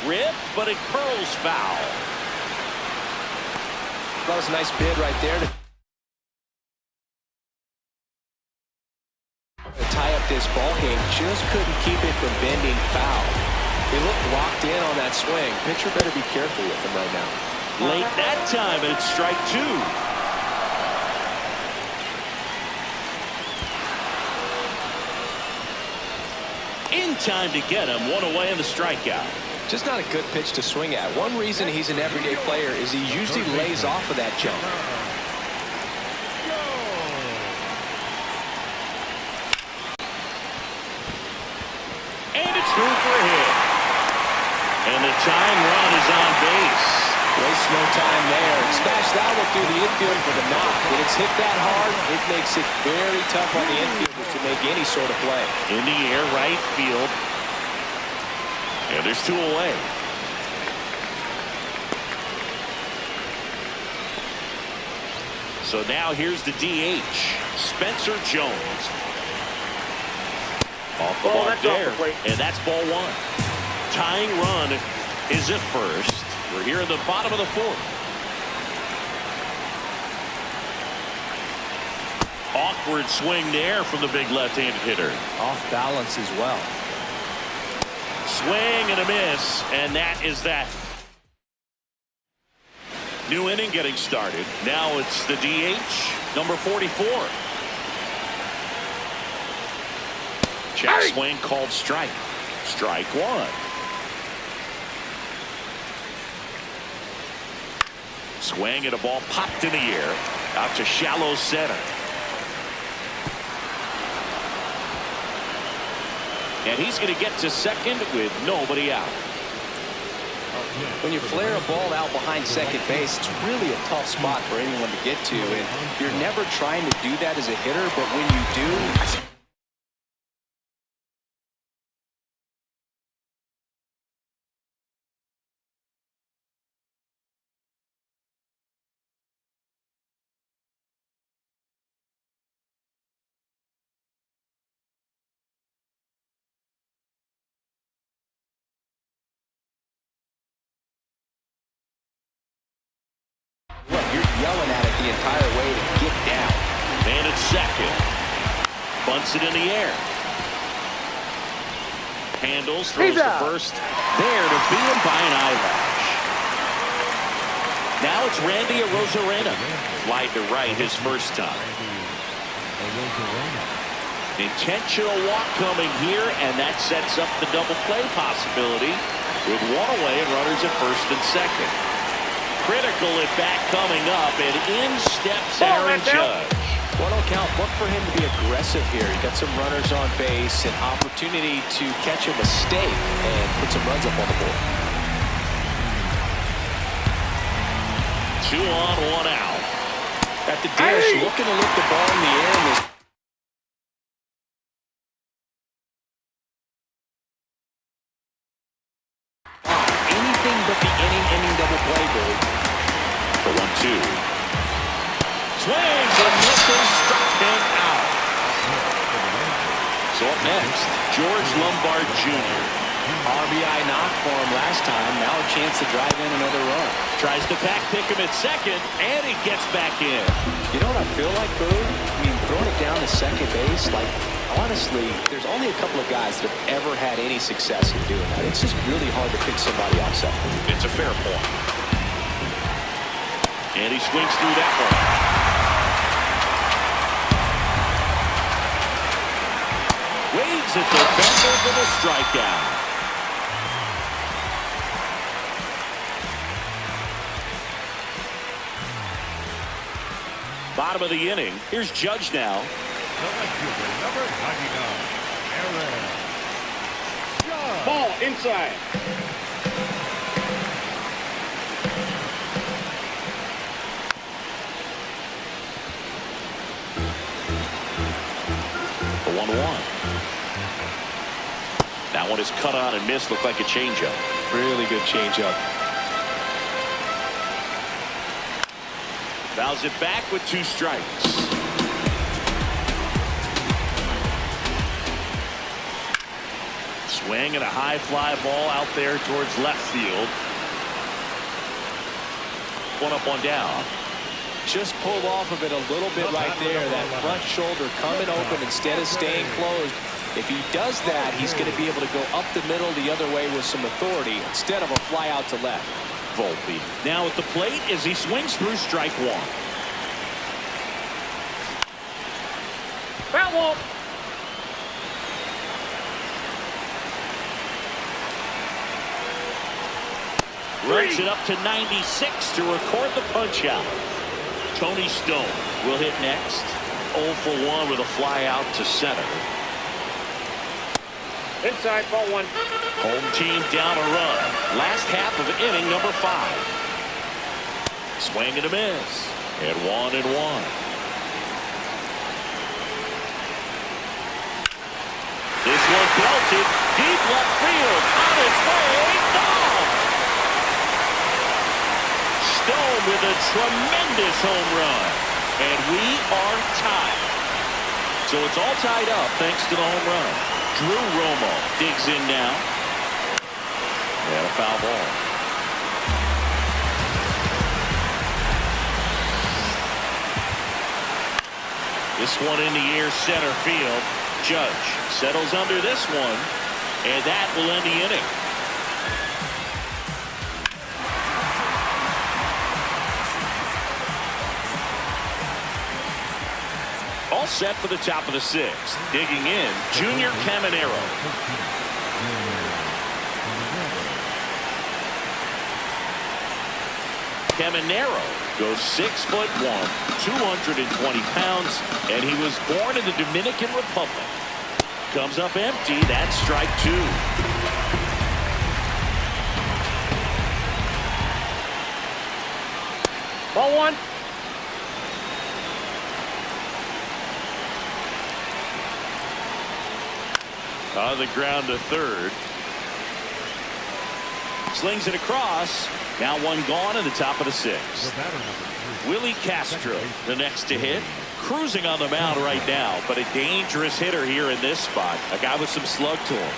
Rip, but it curls foul. That was a nice bid right there to tie up this ball game. Just couldn't keep it from bending foul. He looked locked in on that swing. Pitcher better be careful with him right now. Late that time, and it's strike 2. In time to get him. One away in the strikeout. Just not a good pitch to swing at. One reason he's an everyday player is he usually lays off of that jump. And it's through for a hit. And the tying run is on base. Waste no time there. Smash that one through the infield for the knock. When it's hit that hard, it makes it very tough on the infielders to make any sort of play. In the air, right field. And there's 2 away. So now here's the DH, Spencer Jones. Off the mark there, and that's ball 1. Tying run is at first. We're here in the bottom of the 4th. Awkward swing there from the big left-handed hitter. Off balance as well. Swing and a miss, and that is that. New inning getting started. Now it's the DH, number 44. Check swing called strike. Strike 1. Swing and a ball popped in the air. Out to shallow center. And he's going to get to second with nobody out. When you flare a ball out behind second base, it's really a tough spot for anyone to get to. And you're never trying to do that as a hitter, but when you do, you're yelling at it the entire way to get down. Man at second. Bunts it in the air. Handles, throws to first. There to beat him by an eyelash. Now it's Randy Arozarena. Slide to right his first time. Intentional walk coming here, and that sets up the double play possibility with 1 away and runners at first and second. Critical at bat coming up, and in steps Aaron Judge. Well, don't count. Look for him to be aggressive here. He got some runners on base, an opportunity to catch a mistake and put some runs up on the board. 2 on, 1 out. At the dish, looking to lift the ball in the air. And anything but the inning double play, Billy. The 1-2. Swings and misses, struck him out. So up next, George Lombard Jr. RBI knock for him last time. Now a chance to drive in another run. Tries to back pick him at second, and he gets back in. You know what I feel like, Boo? I mean, throw throwing it down to second base, like, honestly, there's only a couple of guys that have ever had any success in doing that. It's just really hard to pick somebody off second. It's a fair point. And he swings through that one. Waves at the bender for the strikeout. Bottom of the inning. Here's Judge now. Number 99, Aaron Judge. Ball inside. The 1-1. That one is cut on and missed. Looked like a changeup. Really good changeup. Fouls it back with 2 strikes. Swing and a high fly ball out there towards left field. One up, one down. Just pulled off of it a little bit right there. That front shoulder coming open instead of staying closed. If he does that, he's going to be able to go up the middle the other way with some authority instead of a fly out to left. Volpe now at the plate as he swings through strike 1. That won't. Runs it up to 96 to record the punch out. Tony Stone will hit next. 0 for 1 with a fly out to center. Inside, ball 1. Home team down a run. Last half of inning number 5. Swing and a miss. And 1-1. This one belted deep left field. On its way. Gone. Stone with a tremendous home run. And we are tied. So it's all tied up thanks to the home run. Drew Romo digs in now. And a foul ball. This one in the air center field. Judge settles under this one. And that will end the inning. All set for the top of the 6th. Digging in, Junior Caminero. Caminero goes 6'1", 220 pounds, and he was born in the Dominican Republic. Comes up empty. That's strike 2. Ball 1. On the ground to third. Slings it across. Now one gone in the top of the 6th. Willie Castro, the next to hit. Cruising on the mound right now, but a dangerous hitter here in this spot. A guy with some slug to him.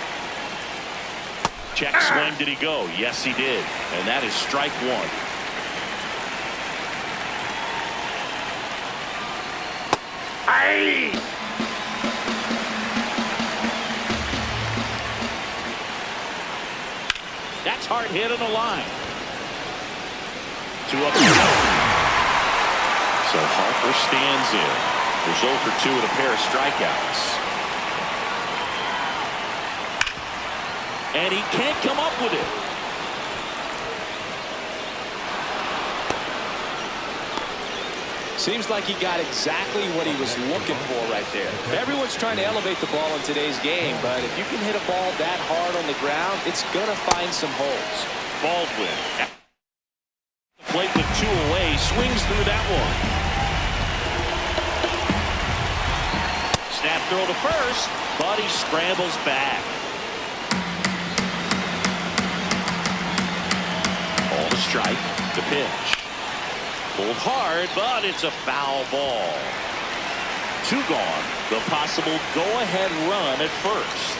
Check swing. Did he go? Yes, he did. And that is strike 1. Aye. That's hard hit on the line. 2 up. So Harper stands in. There's 0 for 2 with a pair of strikeouts. And he can't come up with it. Seems like he got exactly what he was looking for right there. Everyone's trying to elevate the ball in today's game, but if you can hit a ball that hard on the ground, it's going to find some holes. Baldwin. Plate with 2 away. Swings through that one. Snap throw to first, but he scrambles back. Ball to strike. The pitch. Pulled hard, but it's a foul ball. 2 gone. The possible go-ahead run at first.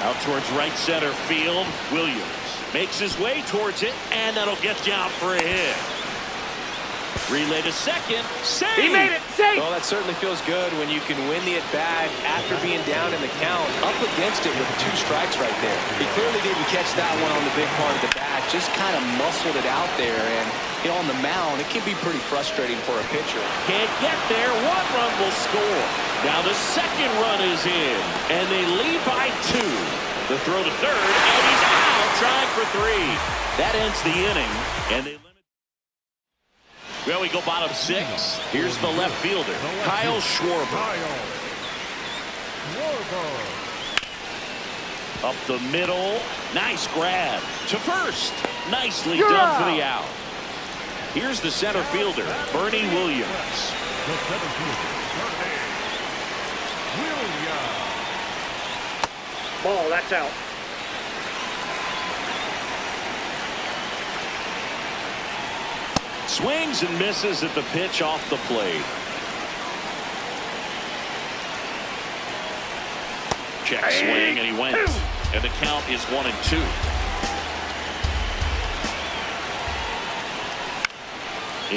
Out towards right center field. Williams makes his way towards it, and that'll get down for a hit. Relay to second. Save. He made it. Safe. Well, that certainly feels good when you can win the at-bat after being down in the count, up against it with 2 strikes right there. He clearly didn't catch that one on the big part of the bat, just kind of muscled it out there. And on the mound, it can be pretty frustrating for a pitcher. Can't get there. 1 run will score. Now the second run is in, and they lead by 2. The throw to third, and he's out, trying for 3. That ends the inning, and they limit. Well, we go bottom 6. Here's the left fielder, Kyle Schwarber. Up the middle, nice grab to first. Nicely done for the out. Here's the center fielder, Bernie Williams. The center fielder, Bernie Williams. Ball, that's out. Swings and misses at the pitch off the plate. Check swing, and he went. And the count is 1-2.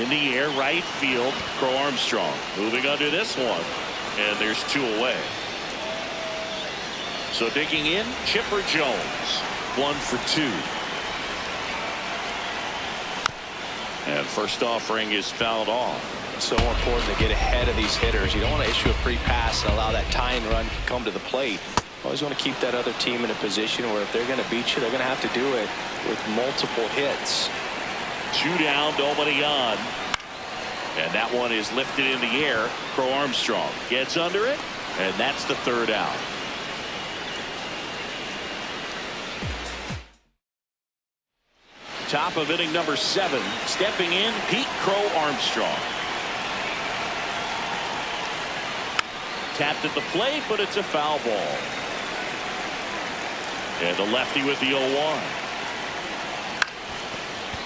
In the air, right field, Crow Armstrong. Moving under this one, and there's 2 away. So digging in, Chipper Jones. 1 for 2. And first offering is fouled off. So important to get ahead of these hitters. You don't want to issue a free pass and allow that tying run to come to the plate. Always want to keep that other team in a position where if they're going to beat you, they're going to have to do it with multiple hits. 2 down, nobody on. And that one is lifted in the air. Crow Armstrong gets under it, and that's the 3rd out. Top of inning number 7. Stepping in, Pete Crow Armstrong. Tapped at the plate, but it's a foul ball. And the lefty with the 0-1.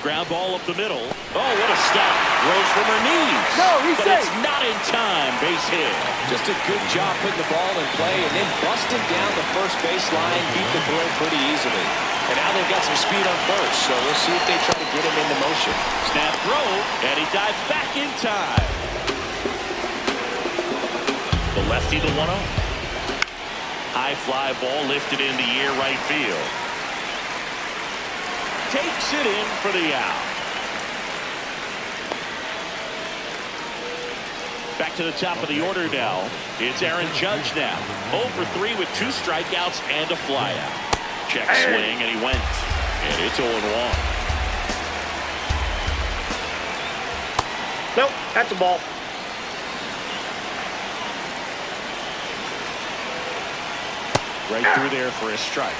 Ground ball up the middle. Oh, what a stop. Rose from her knees. No, he's but safe. It's not in time. Base hit. Just a good job putting the ball in play and then busting down the first baseline, beat the throw pretty easily. And now they've got some speed on first, so we'll see if they try to get him into motion. Snap throw, and he dives back in time. The lefty, the 1-0. High fly ball lifted in the air, right field. Takes it in for the out. Back to the top of the order now. It's Aaron Judge now. 0 for 3 with 2 strikeouts and a flyout. Check swing, and he went. And it's 0-1. Nope, that's a ball. Right through there for a strike.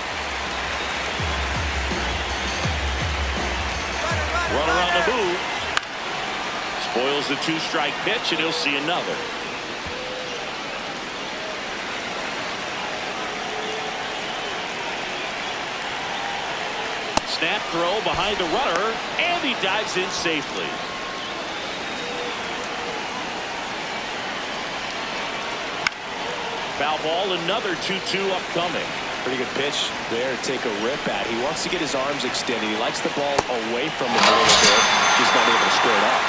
Runner on the move. Spoils the 2-strike pitch, and he'll see another. Snap throw behind the runner, and he dives in safely. Foul ball, another 2-2 upcoming. Pretty good pitch there to take a rip at. He wants to get his arms extended. He likes the ball away from him a little bit. He's not able to square it up.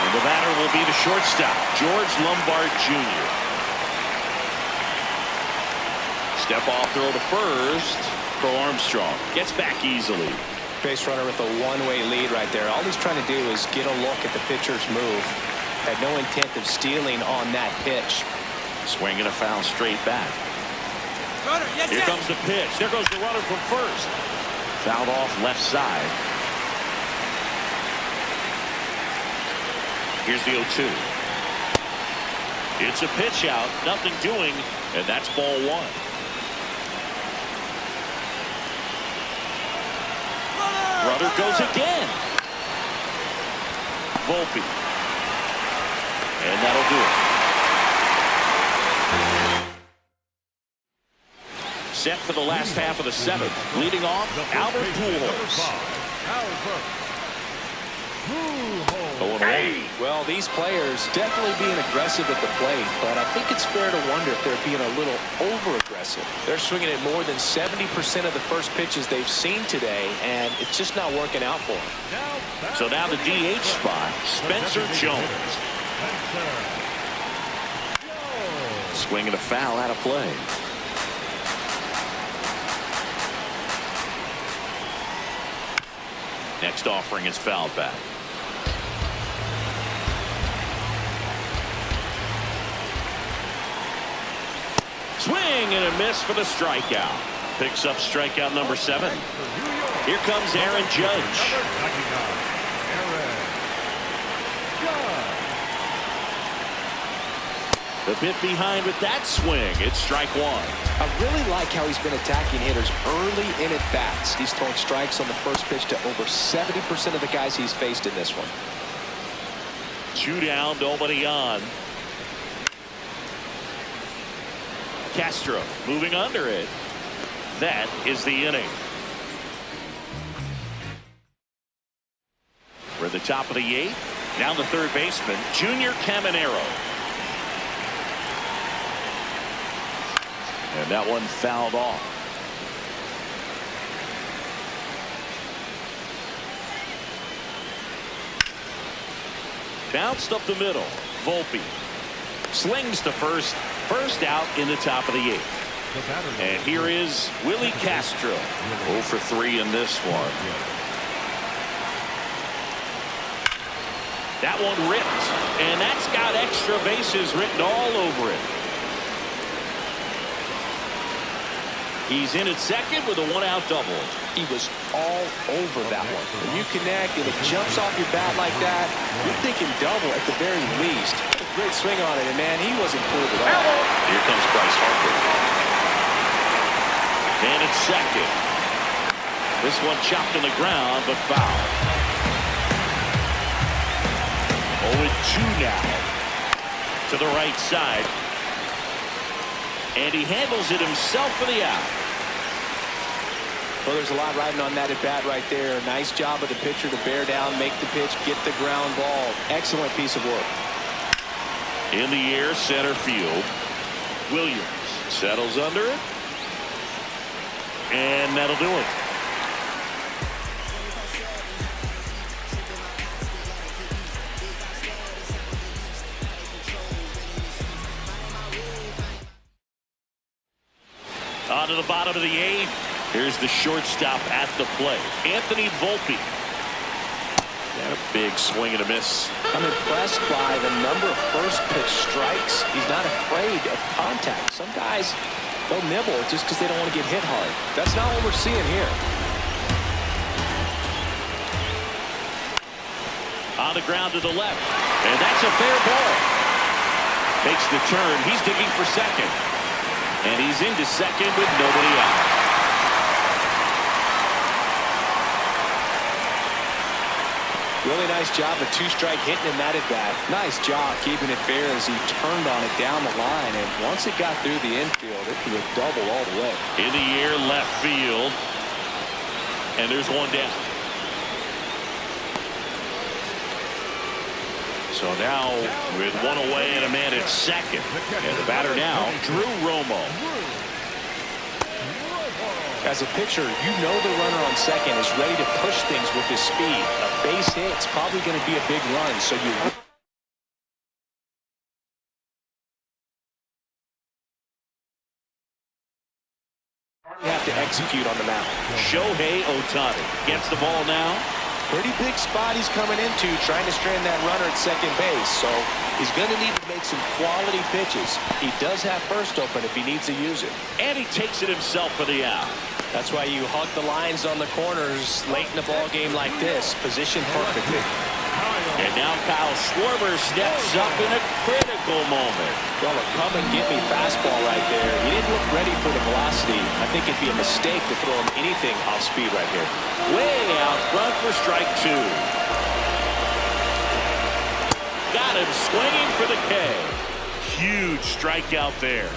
And the batter will be the shortstop, George Lombard Jr. Step off throw to first. Crow Armstrong gets back easily. Base runner with a 1-way lead right there. All he's trying to do is get a look at the pitcher's move. Had no intent of stealing on that pitch. Swinging a foul straight back. Runner, yes, Here comes the pitch. There goes the runner from first. Fouled off left side. Here's the 0-2. It's a pitch out. Nothing doing. And that's ball 1. Runner goes again. Volpe. And that'll do it. Set for the last half of the 7th. Leading off, Albert Pujols. 0-1. Well, these players definitely being aggressive at the plate, but I think it's fair to wonder if they're being a little over-aggressive. They're swinging at more than 70% of the first pitches they've seen today, and it's just not working out for them. So now the DH spot, Spencer Jones. Swinging a foul out of play. Next offering is fouled back. Swing and a miss for the strikeout. Picks up strikeout number 7. Here comes Aaron Judge. A bit behind with that swing. It's strike 1. I really like how he's been attacking hitters early in at bats. He's thrown strikes on the first pitch to over 70% of the guys he's faced in this one. 2 down, nobody on. Castro moving under it. That is the inning. We're at the top of the 8th. Now the third baseman, Junior Caminero. And that one fouled off. Bounced up the middle. Volpe slings to first. First out in the top of the 8th. And here is Willie Castro. 0 for 3 in this one. That one ripped. And that's got extra bases written all over it. He's in at second with a 1-out double. He was all over that one. When you connect and it jumps off your bat like that, you're thinking double at the very least. A great swing on it, and man, he wasn't fooled at all. Here comes Bryce Harper. And at second. This one chopped in the ground, but foul. 0-2 now. To the right side. And he handles it himself for the out. Well, there's a lot riding on that at bat right there. Nice job of the pitcher to bear down, make the pitch, get the ground ball. Excellent piece of work. In the air, center field. Williams settles under it. And that'll do it. On to the bottom of the 8th. Here's the shortstop at the plate, Anthony Volpe. And a big swing and a miss. I'm impressed by the number of first pitch strikes. He's not afraid of contact. Some guys, they'll nibble just because they don't want to get hit hard. That's not what we're seeing here. On the ground to the left. And that's a fair ball. Makes the turn. He's digging for second. And he's into second with nobody out. Really nice job of 2-strike hitting in that at bat. Nice job keeping it fair as he turned on it down the line. And once it got through the infield, it was a double all the way. In the air, left field. And there's one down. So now with one away and a man at second. And the batter now, Drew Romo. As a pitcher, you know the runner on second is ready to push things with his speed. A base hit's probably going to be a big run, so you have to execute on the mound. Shohei Ohtani gets the ball now. Pretty big spot he's coming into, trying to strand that runner at second base, so he's going to need to make some quality pitches. He does have first open if he needs to use it. And he takes it himself for the out. That's why you hug the lines on the corners late in the ball game like this, positioned perfectly. And now Kyle Schwarber steps up in a critical moment. Well, a come-and-get-me fastball right there. He didn't look ready for the velocity. I think it'd be a mistake to throw him anything off speed right here. Way out front for strike 2. Got him swinging for the K. Huge strikeout there.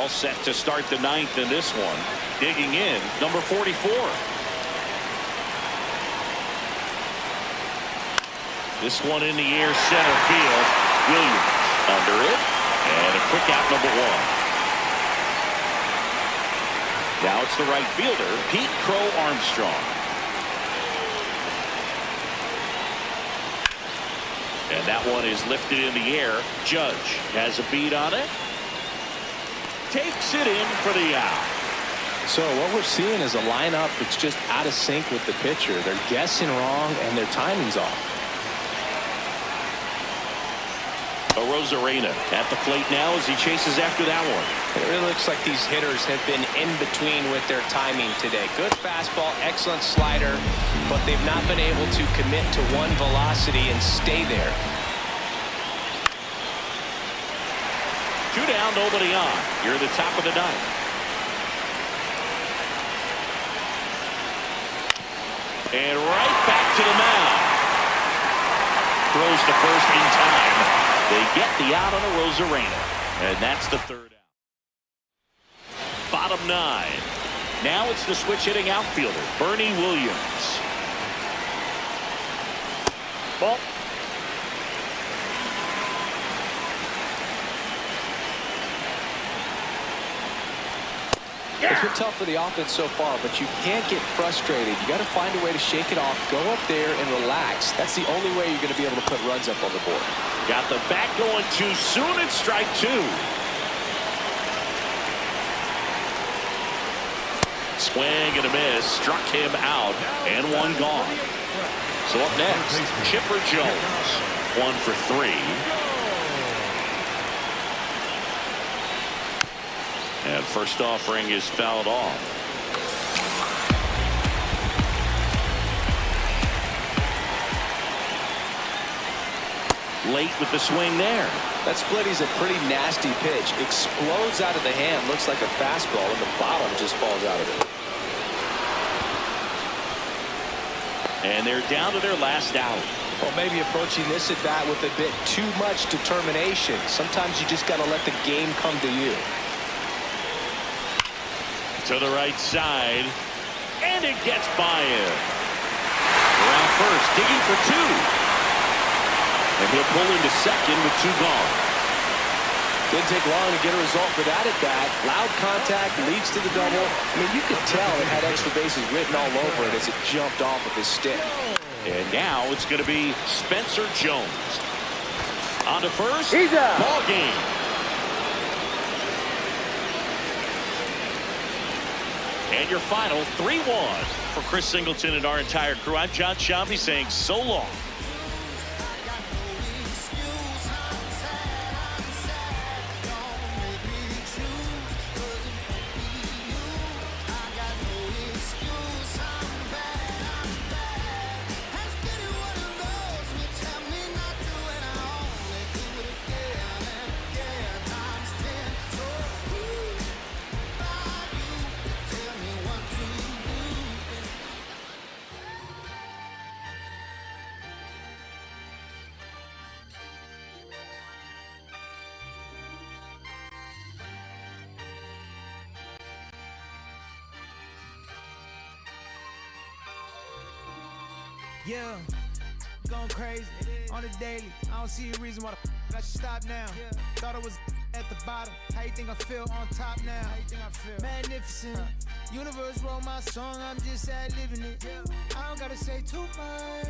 All set to start the ninth in this one. Digging in, number 44. This one in the air, center field. Williams under it. And a quick out, number 1. Now it's the right fielder, Pete Crow Armstrong. And that one is lifted in the air. Judge has a beat on it. Takes it in for the out. So what we're seeing is a lineup that's just out of sync with the pitcher. They're guessing wrong and their timing's off. Arozarena at the plate now as he chases after that one. It really looks like these hitters have been in between with their timing today. Good fastball, excellent slider, but they've not been able to commit to one velocity and stay there. 2 down, nobody on. You're at the top of the ninth. And right back to the mound. Throws to first in time. They get the out on Arozarena. And that's the 3rd out. Bottom 9. Now it's the switch hitting outfielder, Bernie Williams. Ball. It's been tough for the offense so far, but you can't get frustrated. You got to find a way to shake it off, go up there and relax. That's the only way you're going to be able to put runs up on the board. Got the bat going too soon. It's strike 2. Swing and a miss. Struck him out. And one gone. So up next, Chipper Jones. 1 for 3. And first offering is fouled off. Late with the swing there. That split is a pretty nasty pitch. Explodes out of the hand. Looks like a fastball, and the bottom just falls out of it. And they're down to their last out. Well, maybe approaching this at bat with a bit too much determination. Sometimes you just got to let the game come to you. To the right side, and it gets by him. Around first, digging for 2. And he'll pull into second with 2 gone. Didn't take long to get a result for that at bat. Loud contact leads to the double. I mean, you could tell it had extra bases written all over it as it jumped off of his stick. And now it's going to be Spencer Jones. On to first, He's out. ball game. And your final 3-1 for Chris Singleton and our entire crew. I'm John Sciambi saying so long. Yeah, going crazy on the daily. I don't see a reason why the I should stop now. Thought I was at the bottom. How you think I feel on top now? How you think I feel? Magnificent. Universe wrote my song, I'm just ad-libbing it. I don't gotta say too much.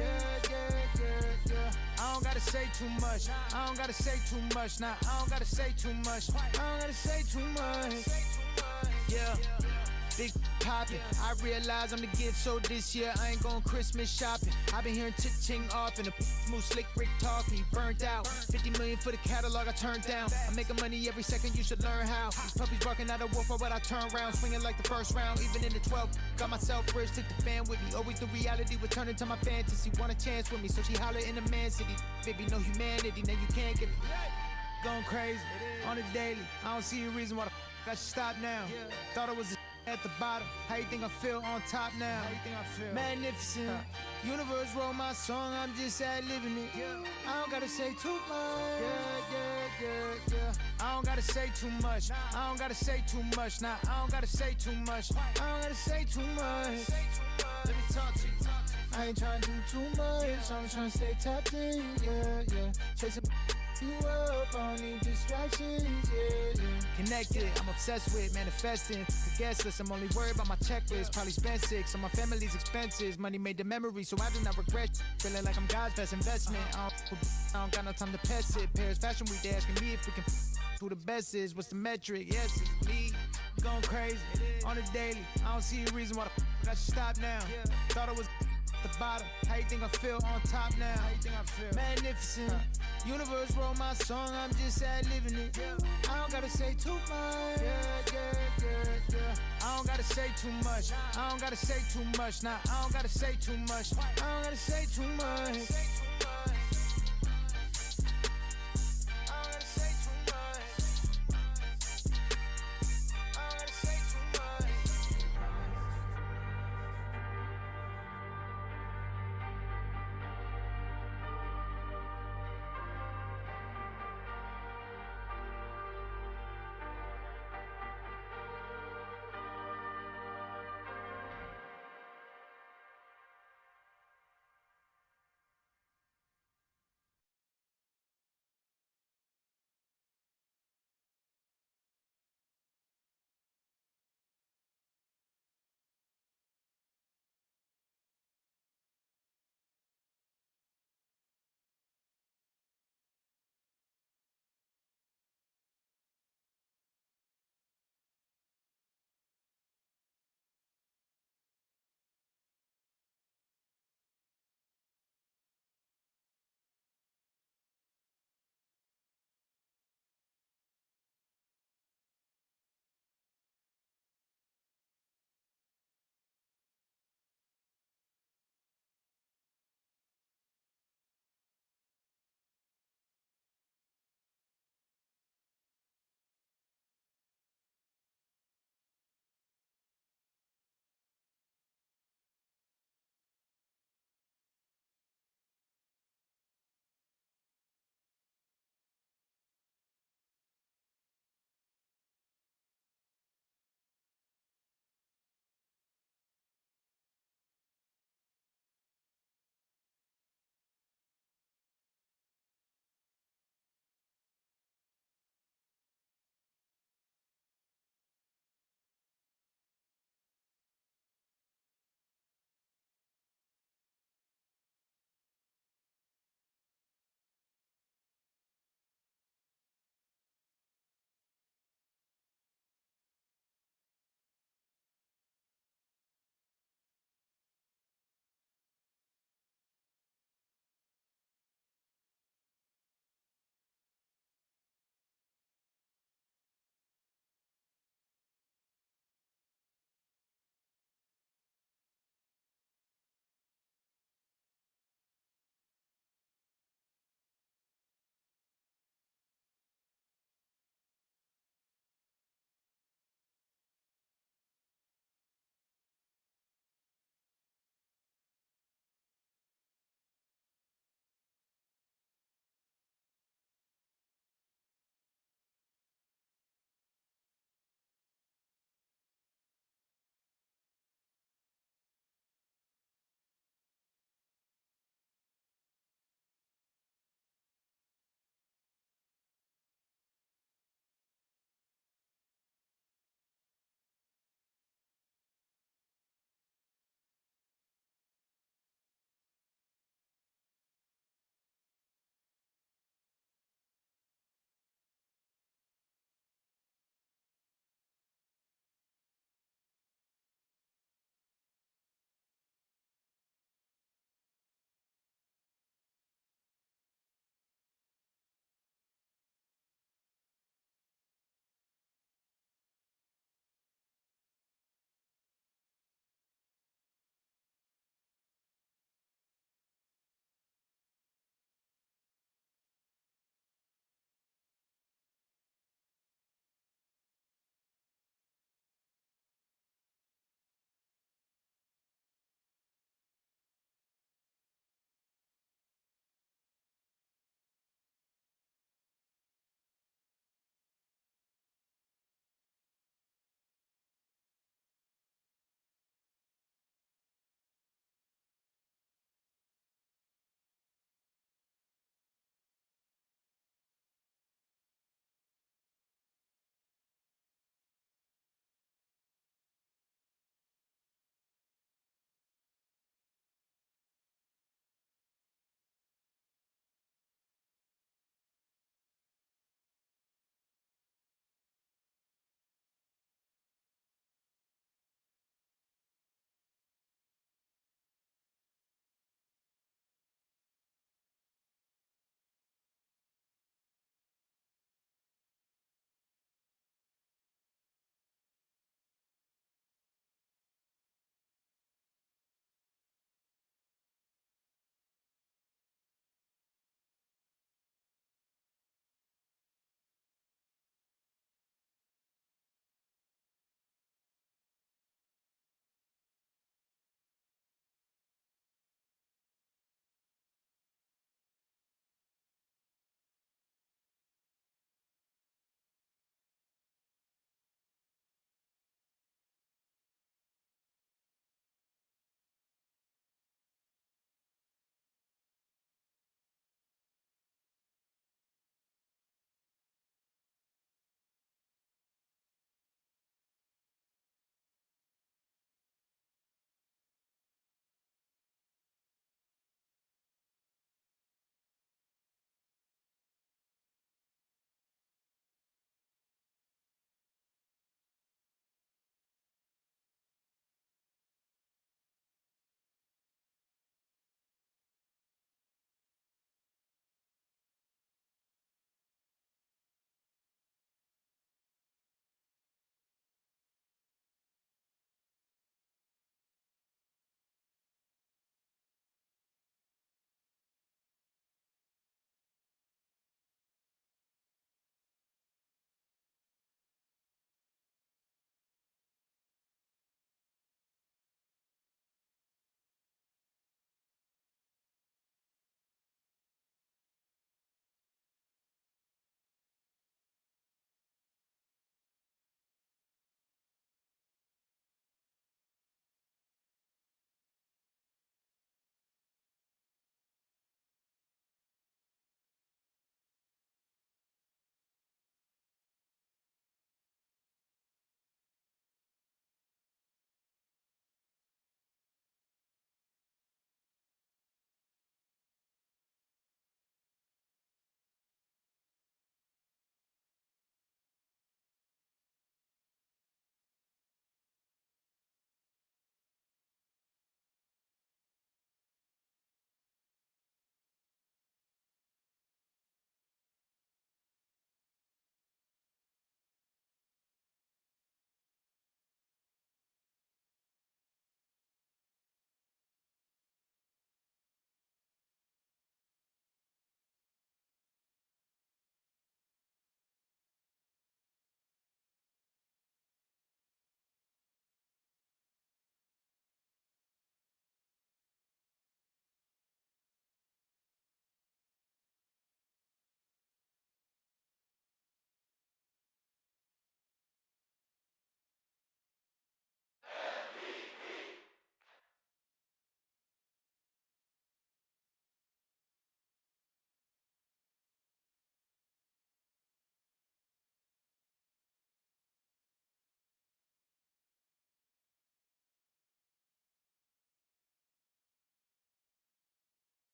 I don't gotta say too much. I don't gotta say too much. Nah, I don't gotta say too much. I don't gotta say too much. Yeah. Big poppin', I realize I'm the gift, so this year I ain't going Christmas shopping. I've been hearing ching off and the move slick Rick talking. He burnt out, 50 million for the catalog I turned down. I'm making money every second, you should learn how. These puppies barking out a wolf, but I turn round, swinging like the first round. Even in the 12th, got myself rich, took the fan with me. Always the reality would turn into my fantasy. Want a chance with me, so she holler in the man city. Baby, no humanity, now you can't get it. Going crazy on the daily. I don't see a reason why the I should stop now. Thought I was at the bottom. How you think I feel on top now? How you think I feel? Magnificent. Universe wrote my song, I'm just ad-libbing it. I don't gotta say too much. I don't gotta say too much. I don't gotta say too much. Nah, I don't gotta say too much. I don't gotta say too much. Let me talk to you. I ain't tryna do too much. I'm tryna stay tapped in. Yeah. Chasing you up, I don't need distractions. Yeah. Connected, I'm obsessed with manifesting. The guest list, I'm only worried about my checklist. Probably spent 6 on my family's expenses. Money made the memory, so I do not regret. Feeling like I'm God's best investment. I don't got no time to pass it. Paris Fashion Week, they asking me if we can who the best is. What's the metric? Yes, it's me. Going crazy on the daily. I don't see a reason why the I should stop now. Thought I was the bottom. How you think I feel on top now? How you think I feel? Magnificent. Universe wrote my song, I'm just ad-libbing it. I don't gotta say too much. I don't gotta say too much. I don't gotta say too much. Nah, I don't gotta say too much. I don't gotta say too much.